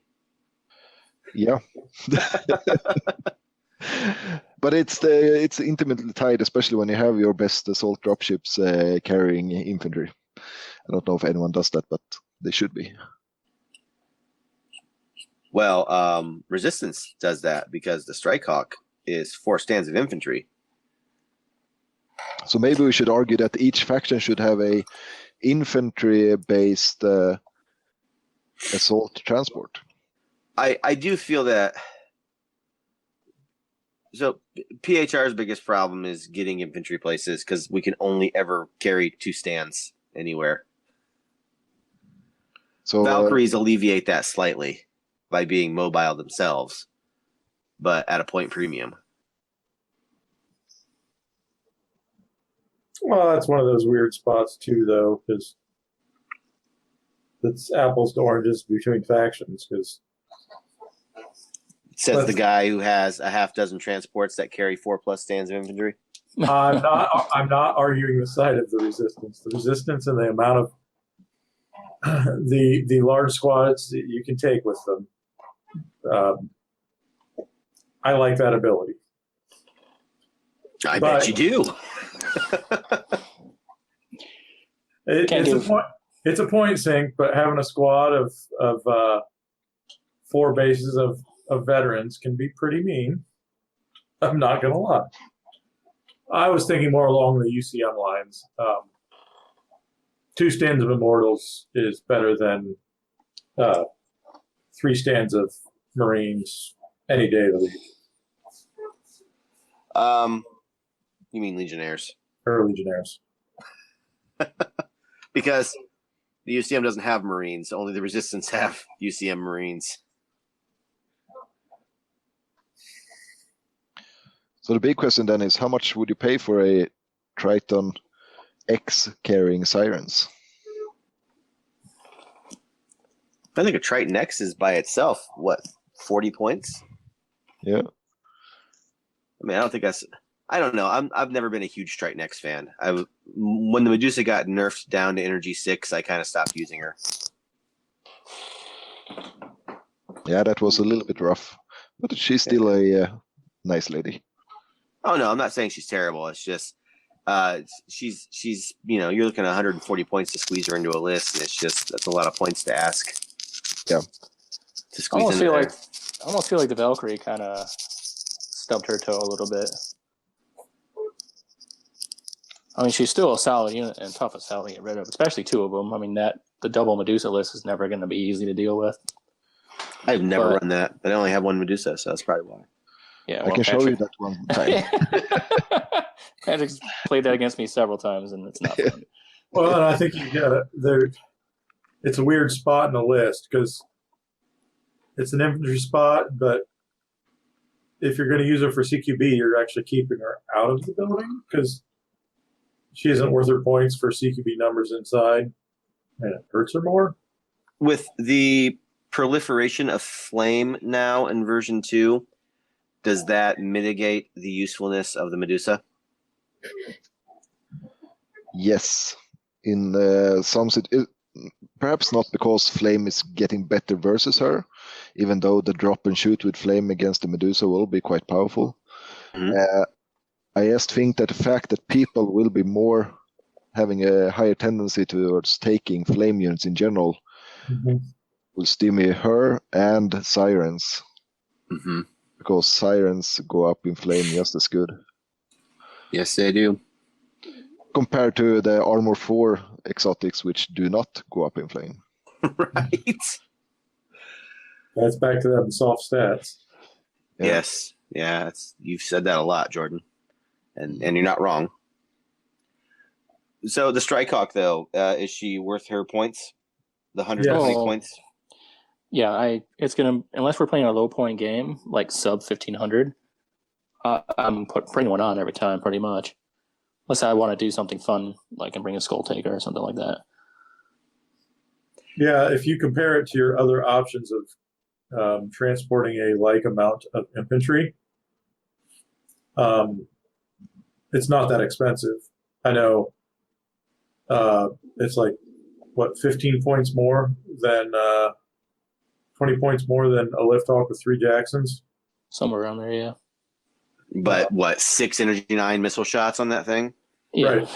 Yeah. But it's intimately tied, especially when you have your best assault dropships carrying infantry. I don't know if anyone does that, but they should be. Well, Resistance does that because the Strikehawk is 4 stands of infantry. So maybe we should argue that each faction should have a infantry-based assault transport. I do feel that. So PHR's biggest problem is getting infantry places, because we can only ever carry 2 stands anywhere. So Valkyries alleviate that slightly by being mobile themselves, but at a point premium. Well, that's one of those weird spots too, though, because it's apples to oranges between factions. Because Says the guy who has a half dozen transports that carry 4+ stands of infantry. I'm not arguing the side of the Resistance. The Resistance and the amount of the large squads that you can take with them. I like that ability. I bet you do. It's a point sink, but having a squad of 4 bases of veterans can be pretty mean. I'm not gonna lie. I was thinking more along the UCM lines. 2 stands of Immortals is better than 3 stands of Marines any day of the week. You mean Legionnaires? Or Legionnaires. Because the UCM doesn't have Marines. Only the Resistance have UCM Marines. So the big question then is, how much would you pay for a Triton X carrying Sirens? I think a Triton X is by itself, 40 points? Yeah. I mean, I don't think that's. I don't know. I've never been a huge Triton X fan. When the Medusa got nerfed down to Energy 6, I kind of stopped using her. Yeah, that was a little bit rough, but she's still a nice lady. Oh no, I'm not saying she's terrible. It's just she's you're looking at 140 points to squeeze her into a list, and that's a lot of points to ask. Yeah. To squeeze in there. I almost feel like the Valkyrie kind of stubbed her toe a little bit. I mean, she's still a solid unit and tough as hell to get rid of, especially 2 of them. I mean, that the double Medusa list is never going to be easy to deal with. I've never run that, but I only have one Medusa, so that's probably why. Yeah, I can show you that one time. Patrick's played that against me several times, and it's not fun. Well, and I think you got there. It's a weird spot in the list because it's an infantry spot, but if you're going to use her for CQB, you're actually keeping her out of the building because she isn't worth her points for CQB numbers inside, and it hurts her more. With the proliferation of flame now in version 2, does that mitigate the usefulness of the Medusa? Yes, in some perhaps not because flame is getting better versus her, even though the drop and shoot with flame against the Medusa will be quite powerful. Mm-hmm. I just think that the fact that people will be more having a higher tendency towards taking flame units in general will stimulate her and sirens, because sirens go up in flame just as good. Yes, they do. Compared to the Armor 4 exotics, which do not go up in flame. Right. That's back to them soft stats. Yeah. Yes. Yeah, you've said that a lot, Jordan. And you're not wrong. So the Strikehawk, though, is she worth her points? The 120 points? Yeah, it's gonna, unless we're playing a low point game like sub 1500, I'm putting one on every time pretty much. Unless I want to do something fun, like and bring a Skull Taker or something like that. Yeah, if you compare it to your other options of transporting a like amount of infantry, it's not that expensive. I know it's like, 15 points more than 20 points more than a Lifthawk with 3 Jacksons? Somewhere around there, yeah. But 6 Energy 9 missile shots on that thing? Yeah. Right.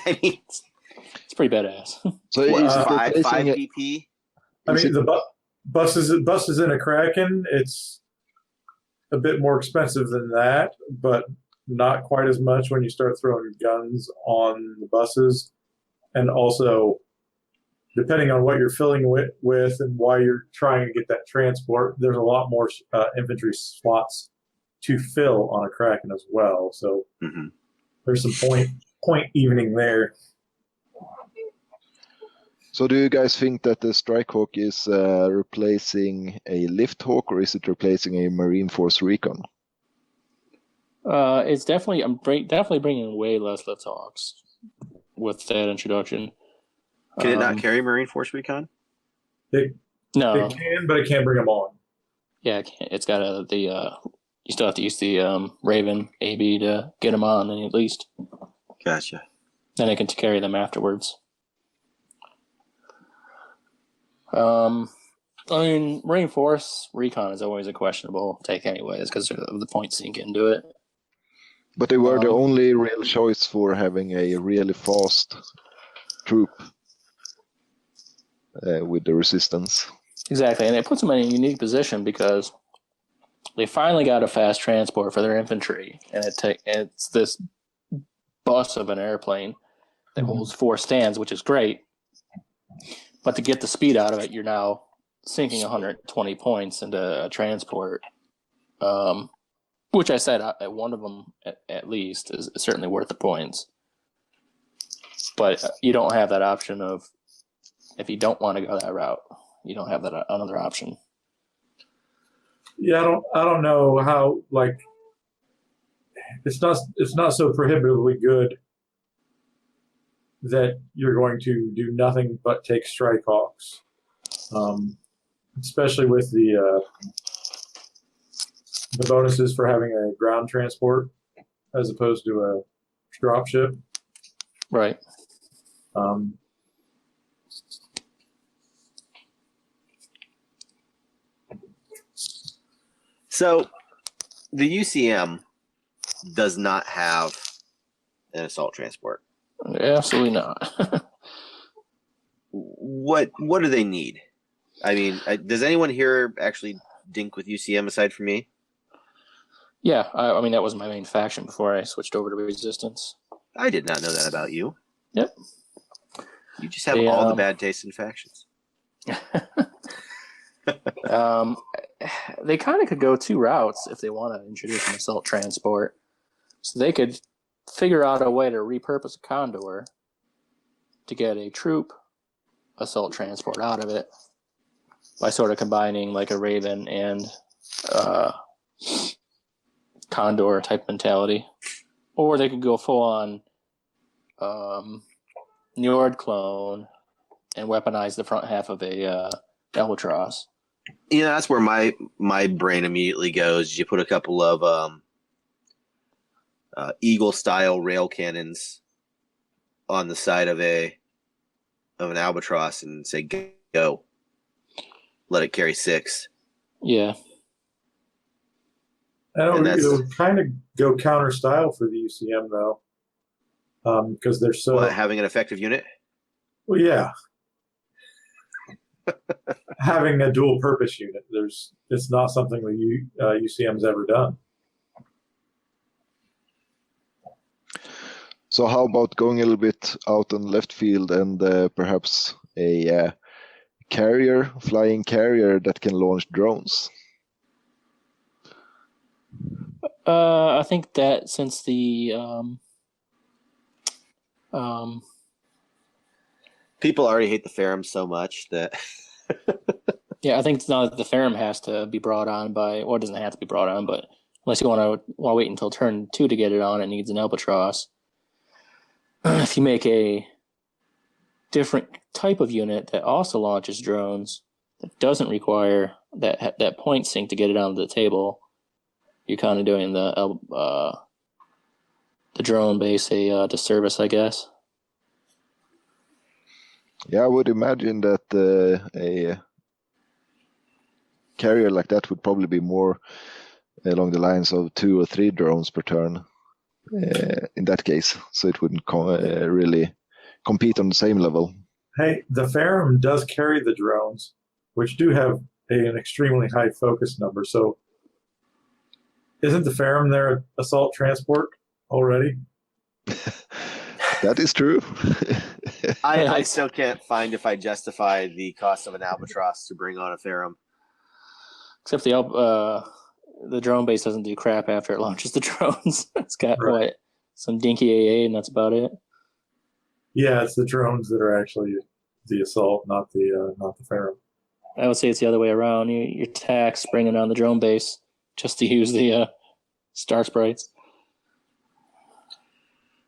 I mean, it's pretty badass. So what, is it 5 replacing it? PP? I mean, the buses in a Kraken, it's a bit more expensive than that, but not quite as much when you start throwing guns on the buses. And also, depending on what you're filling with and why you're trying to get that transport, there's a lot more infantry slots to fill on a Kraken as well. So there's some point evening there. So do you guys think that the Strikehawk is replacing a Lifthawk, or is it replacing a Marine Force Recon? It's definitely, definitely bringing way less Lifthawks with that introduction. Can it not carry Marine Force Recon? No. It can, but it can't bring them on. Yeah, it can't. It's got you still have to use the Raven AB to get them on, at least. Gotcha. Then it can carry them afterwards. I mean, Marine Force Recon is always a questionable take anyways, because of the points you can get into it. But they were the only real choice for having a really fast troop with the resistance. Exactly, and it puts them in a unique position because they finally got a fast transport for their infantry, and it's this bus of an airplane that holds 4 stands, which is great. But to get the speed out of it, you're now sinking 120 points into a transport, which I said one of them at least is certainly worth the points. But you don't have that option of, if you don't want to go that route, you don't have that another option. Yeah, I don't know how, like, it's not so prohibitively good that you're going to do nothing but take Strikehawks, especially with the bonuses for having a ground transport as opposed to a dropship. Right. So the UCM does not have an assault transport. Absolutely not. What do they need? I mean, does anyone here actually dink with UCM aside from me? Yeah, I mean, that was my main faction before I switched over to Resistance. I did not know that about you. Yep. You just have all the bad taste in factions. They kind of could go two routes if they want to introduce an assault transport. So they could figure out a way to repurpose a Condor to get a troop assault transport out of it by sort of combining like a Raven and Condor type mentality. Or they could go full on Njord clone and weaponize the front half of a Albatross. That's where my brain immediately goes. You put a couple of Eagle style rail cannons on the side of an Albatross and say go. Let it carry 6. Yeah. It would kind of go counter style for the UCM though, because they're so having an effective unit. Well, yeah, having a dual purpose unit. It's not something that UCM's ever done. So how about going a little bit out on left field and perhaps a flying carrier that can launch drones? I think that since the people already hate the Ferrum so much that yeah, I think it's not that the Ferrum has to be brought on by, or it doesn't have to be brought on, but unless you want to wait until turn 2 to get it on, it needs an Albatross. If you make a different type of unit that also launches drones, that doesn't require that point sync to get it onto the table, you're kind of doing the drone base a disservice, I guess. Yeah, I would imagine that a carrier like that would probably be more along the lines of 2 or 3 drones per turn in that case. So it wouldn't really compete on the same level. Hey, the Ferrum does carry the drones, which do have an extremely high focus number. So isn't the Ferrum their assault transport already? That is true. I still can't find if I justify the cost of an Albatross to bring on a Ferrum. Except the drone base doesn't do crap after it launches the drones. It's got some dinky AA, and that's about it. Yeah, it's the drones that are actually the assault, not the Ferrum. I would say it's the other way around. Your tax bringing on the drone base just to use the star sprites.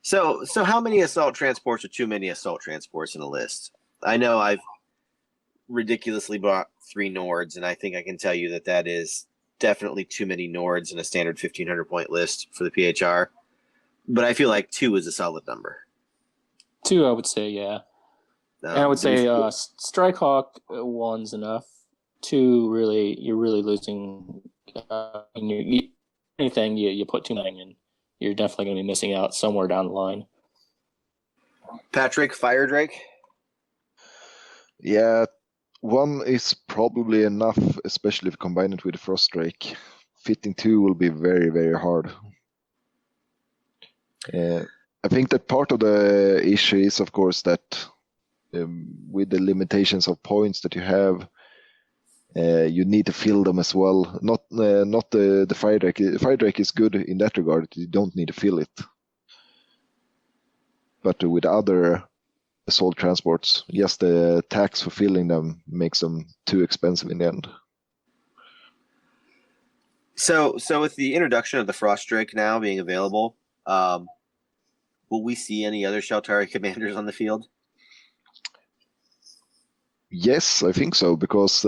So how many assault transports are too many assault transports in a list? I know I've ridiculously bought 3 Nords, and I think I can tell you that is definitely too many Nords in a standard 1,500 point list for the PHR. But I feel like 2 is a solid number. 2, I would say, yeah. And I would say Strikehawk 1's enough. 2, really, you're really losing. Anything you put too many in, you're definitely going to be missing out somewhere down the line. Patrik, Fire Drake? Yeah, 1 is probably enough, especially if you combine it with the Frost Drake. Fitting 2 will be very, very hard. I think that part of the issue is, of course, that with the limitations of points that you have, you need to fill them as well. Not the Fire Drake. Fire Drake is good in that regard. You don't need to fill it. But with other assault transports, yes, the tax for filling them makes them too expensive in the end. So with the introduction of the Frost Drake now being available, will we see any other Sheltari commanders on the field? Yes, I think so, because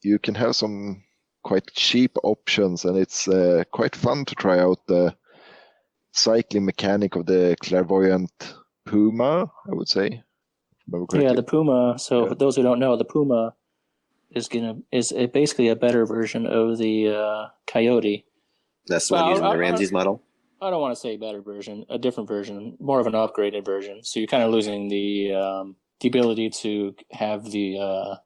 you can have some quite cheap options, and it's quite fun to try out the cycling mechanic of the Clairvoyant Puma, I would say. Yeah, the Puma. So for those who don't know, the Puma is basically a better version of the Coyote. That's the one using the Ramses model? I don't want to say better version, a different version, more of an upgraded version. So you're kind of losing the ability to have the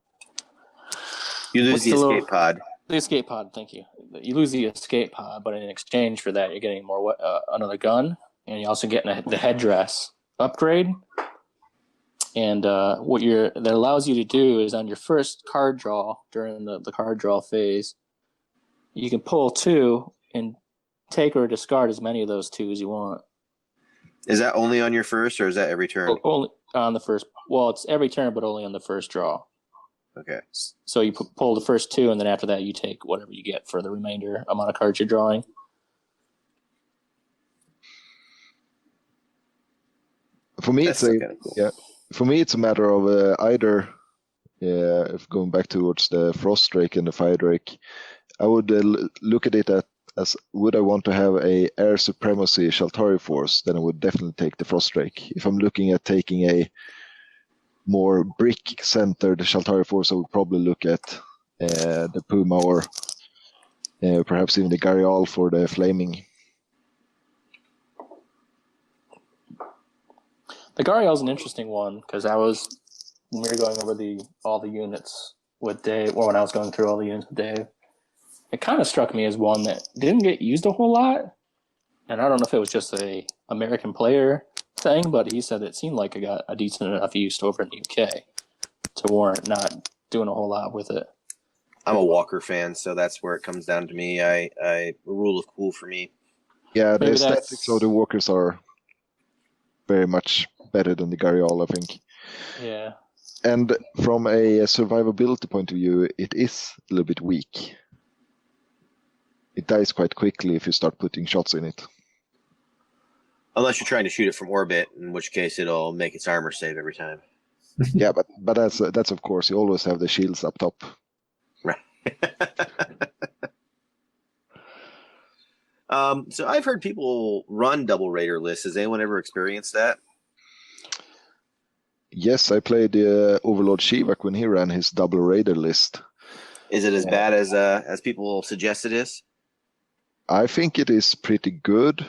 you lose the escape pod. The escape pod, thank you. You lose the escape pod, but in exchange for that, you're getting another gun, and you're also getting the headdress upgrade. And that allows you to do is on your first card draw during the card draw phase, you can pull 2 and take or discard as many of those 2 as you want. Is that only on your first, or is that every turn? Only on the first. Well, it's every turn, but only on the first draw. Okay. So you pull the first 2, and then after that, you take whatever you get for the remainder amount of cards you're drawing. For me, That's it's kind of cool. yeah. For me, it's a matter of either. If going back towards the Frost Drake and the Fire Drake, I would look at it as would I want to have a air supremacy Shaltari force, then I would definitely take the Frost Drake. If I'm looking at taking a more brick centered Shaltari force, I would probably look at the Puma or perhaps even the Garial for the flaming. The Gariel is an interesting one because when we were going over all the units with Dave, or when I was going through all the units with Dave, it kind of struck me as one that didn't get used a whole lot. And I don't know if it was just a American player thing, but he said it seemed like it got a decent enough use over in the UK to warrant not doing a whole lot with it. I'm a Walker fan, so that's where it comes down to me. A rule of cool for me. Yeah, the Maybe aesthetics of the walkers are very much better than the Garial, I think. Yeah. And from a survivability point of view, it is a little bit weak. It dies quite quickly if you start putting shots in it. Unless you're trying to shoot it from orbit, in which case it'll make its armor save every time. Yeah, but that's of course, you always have the shields up top. Right. So I've heard people run double raider lists. Has anyone ever experienced that? Yes, I played Overlord Shivak when he ran his double raider list. Is it as bad as people suggest it is? I think it is pretty good,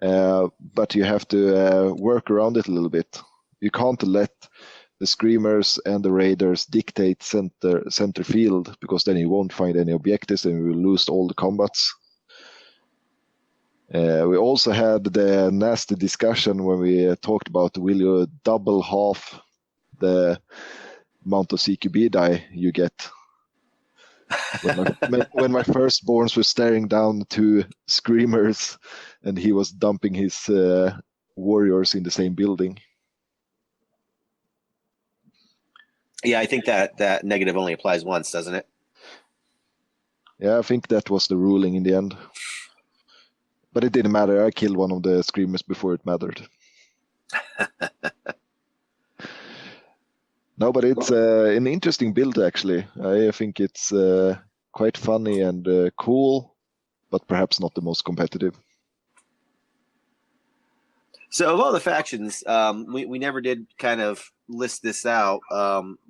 but you have to work around it a little bit. You can't let the Screamers and the Raiders dictate center field, because then you won't find any objectives and you will lose all the combats. We also had the nasty discussion when we talked about will you double half the amount of CQB die you get. When my firstborns were staring down 2 Screamers and he was dumping his warriors in the same building. Yeah, I think that negative only applies once, doesn't it? Yeah, I think that was the ruling in the end. But it didn't matter. I killed one of the Screamers before it mattered. No, but it's an interesting build, actually. I think it's quite funny and cool, but perhaps not the most competitive. So of all the factions, we never did kind of list this out.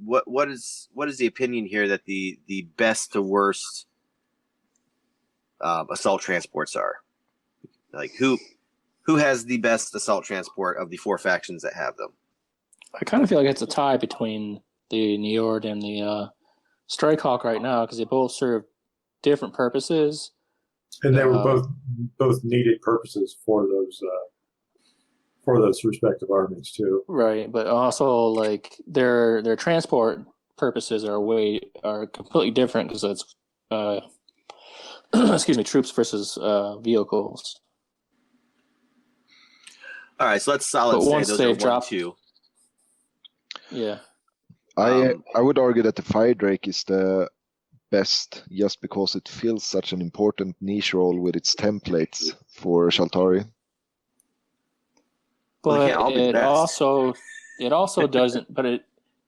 What is the opinion here that the best to worst assault transports are? Like who has the best assault transport of the 4 factions that have them? I kind of feel like it's a tie between the Njord and the Strikehawk right now because they both serve different purposes. And they were both needed purposes for those respective armies too. Right, but also like their transport purposes are completely different because it's excuse me, troops versus vehicles. All right, so let's solid say those are 1 and 2. Yeah. I would argue that the Fire Drake is the best just because it fills such an important niche role with its templates for Shaltari. But it also doesn't. But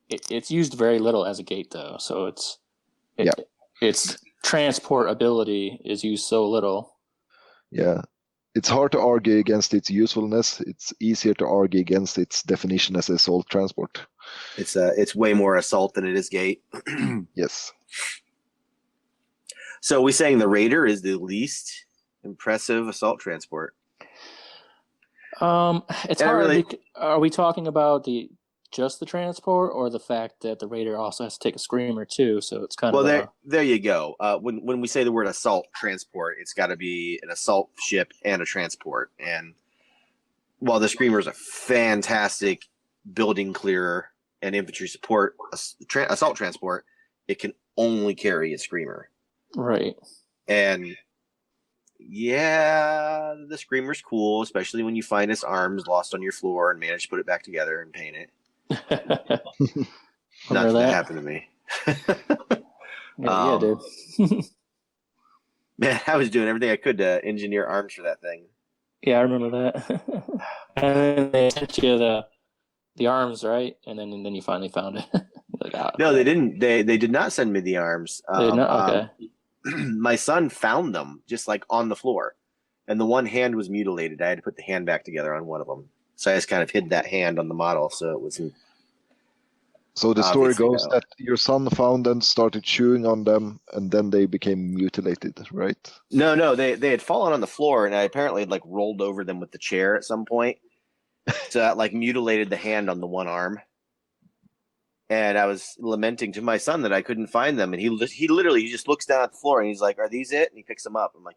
it's used very little as a gate though, so its transport ability is used so little. Yeah, it's hard to argue against its usefulness. It's easier to argue against its definition as assault transport. It's way more assault than it is gate. Yes. So we're saying the Raider is the least impressive assault transport. It's hard. Really, are we talking about just the transport, or the fact that the Raider also has to take a Screamer too? So it's kind of there you go. When we say the word assault transport, it's got to be an assault ship and a transport. And while the Screamer is a fantastic building clearer, and infantry support, assault transport, it can only carry a screamer. Right. And yeah, the screamer's cool, especially when you find its arms lost on your floor and manage to put it back together and paint it. Not that happened to me. Yeah, dude. Man, I was doing everything I could to engineer arms for that thing. Yeah, I remember that. And then they sent you the arms, right? And then you finally found it. Like, oh, no, they didn't. They did not send me the arms. They did not? Okay. My son found them just like on the floor, and the one hand was mutilated. I had to put the hand back together on one of them, so I just kind of hid that hand on the model, so it wasn't. So the story goes that your son found and started chewing on them, and then they became mutilated, right? No, they had fallen on the floor, and I apparently had like rolled over them with the chair at some point, so that like mutilated the hand on the one arm. And I was lamenting to my son that I couldn't find them, and he literally just looks down at the floor and he's like, "Are these it?" And he picks them up. I'm like,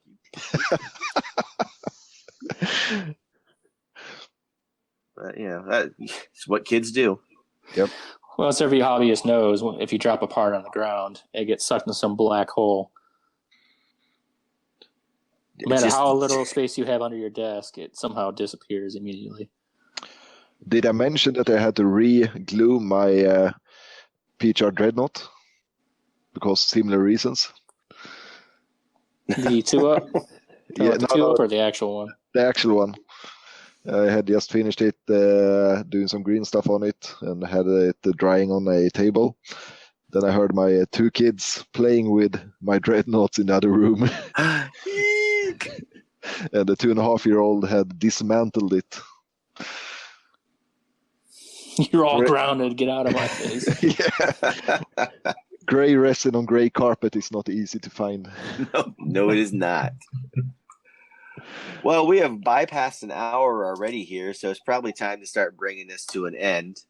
that's what kids do. Yep. Well, as every hobbyist knows, if you drop a part on the ground, it gets sucked into some black hole. No matter how little space you have under your desk, it somehow disappears immediately. Did I mention that I had to re-glue my PHR Dreadnought? Because similar reasons. The 2-up? Yeah, the 2-up or the actual one? The actual one. I had just finished it, doing some green stuff on it, and had it drying on a table. Then I heard my 2 kids playing with my Dreadnoughts in the other room. And the 2.5-year-old had dismantled it. You're all grounded. Get out of my face. Yeah. Gray resin on gray carpet is not easy to find. No, it is not. Well, we have bypassed an hour already here, so it's probably time to start bringing this to an end.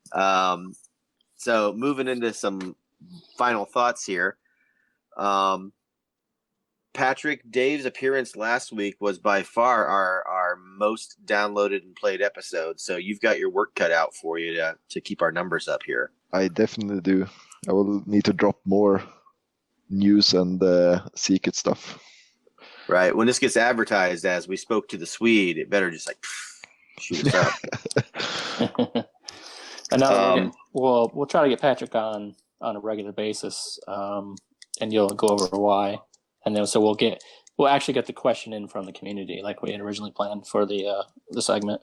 So moving into some final thoughts here. Patrik, Dave's appearance last week was by far our most downloaded and played episode, so you've got your work cut out for you to keep our numbers up here. I definitely do. I will need to drop more news and secret stuff. Right. When this gets advertised as we spoke to the Swede, it better just like shoot us up. And we'll try to get Patrik on a regular basis, and you'll go over why, and then so we'll actually get the question in from the community like we had originally planned for the segment.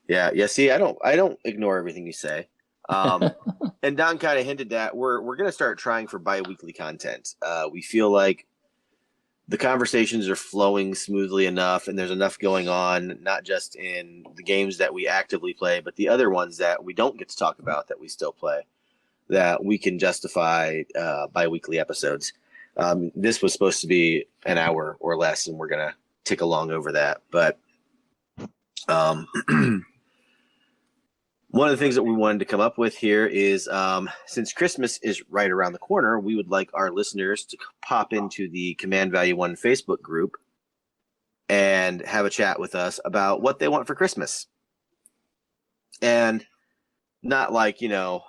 Yeah. See, I don't ignore everything you say. And Don kind of hinted that we're going to start trying for bi-weekly content. We feel like the conversations are flowing smoothly enough, and there's enough going on, not just in the games that we actively play, but the other ones that we don't get to talk about that we still play, that we can justify bi-weekly episodes. This was supposed to be an hour or less, and we're going to tick along over that. But one of the things that we wanted to come up with here is since Christmas is right around the corner, we would like our listeners to pop into the Command Value 1 Facebook group and have a chat with us about what they want for Christmas. And not like, 2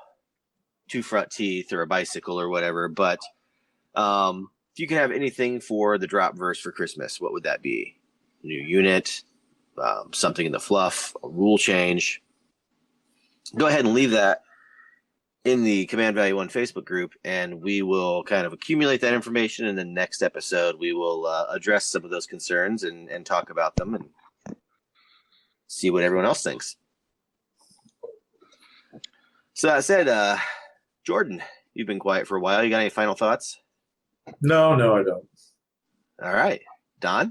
front teeth or a bicycle or whatever, but if you could have anything for the drop verse for Christmas, what would that be? A new unit, something in the fluff, a rule change. Go ahead and leave that in the Command Value 1 Facebook group, and we will kind of accumulate that information. And then next episode, we will address some of those concerns and talk about them and see what everyone else thinks. So that said, Jordan, you've been quiet for a while. You got any final thoughts? No, I don't. All right. Don?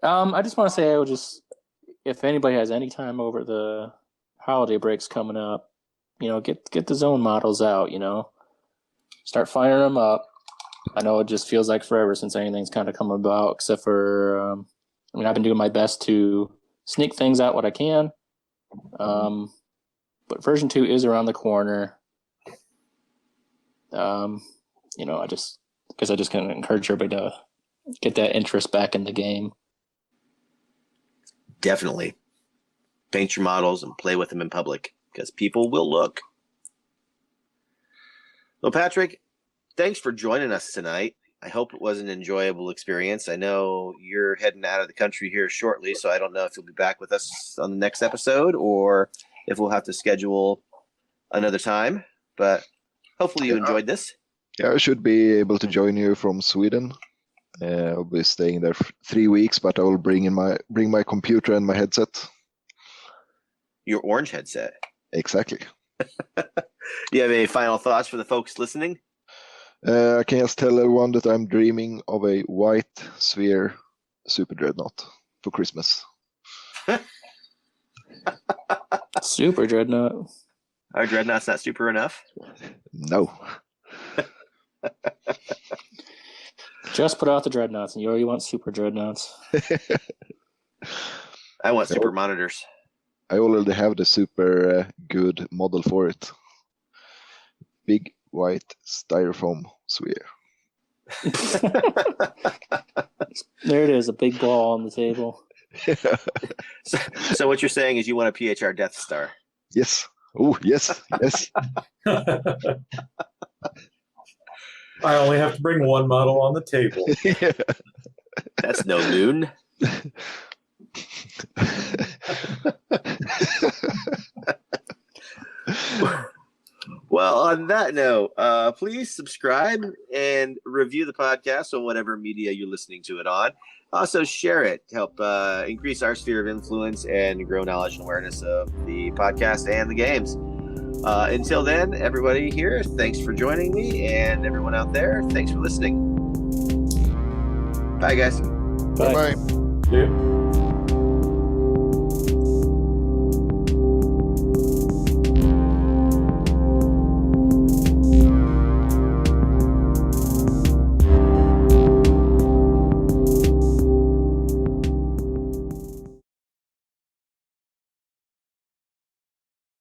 I just want to say if anybody has any time over the holiday breaks coming up, get the zone models out, start firing them up. I know it just feels like forever since anything's kind of come about, except for, I've been doing my best to sneak things out what I can. But version 2 is around the corner. I just kind of encourage everybody to get that interest back in the game. Definitely. Paint your models and play with them in public. because people will look. Well, Patrik, thanks for joining us tonight. I hope it was an enjoyable experience. I know you're heading out of the country here shortly, so I don't know if you'll be back with us on the next episode or if we'll have to schedule another time, but hopefully you enjoyed this. Yeah, I should be able to join you from Sweden. I'll be staying there for 3 weeks, but I will bring my computer and my headset. Your orange headset. Exactly. You have any final thoughts for the folks listening? I can just tell everyone that I'm dreaming of a white sphere Super Dreadnought for Christmas. Super Dreadnought. Our Dreadnought's not super enough? No. Just put out the Dreadnoughts, and you already want Super Dreadnoughts. I want super monitors. I already have the super good model for it. Big white styrofoam sphere. There it is, a big ball on the table. So what you're saying is you want a PHR Death Star? Yes. Oh, yes. Yes. I only have to bring one model on the table. Yeah. That's no moon. Well, on that note, please subscribe and review the podcast on whatever media you're listening to it on. Also, share it to help increase our sphere of influence and grow knowledge and awareness of the podcast and the games. Until then, everybody here, thanks for joining me, and everyone out there, thanks for listening. Bye, guys. Bye. Bye. Yeah.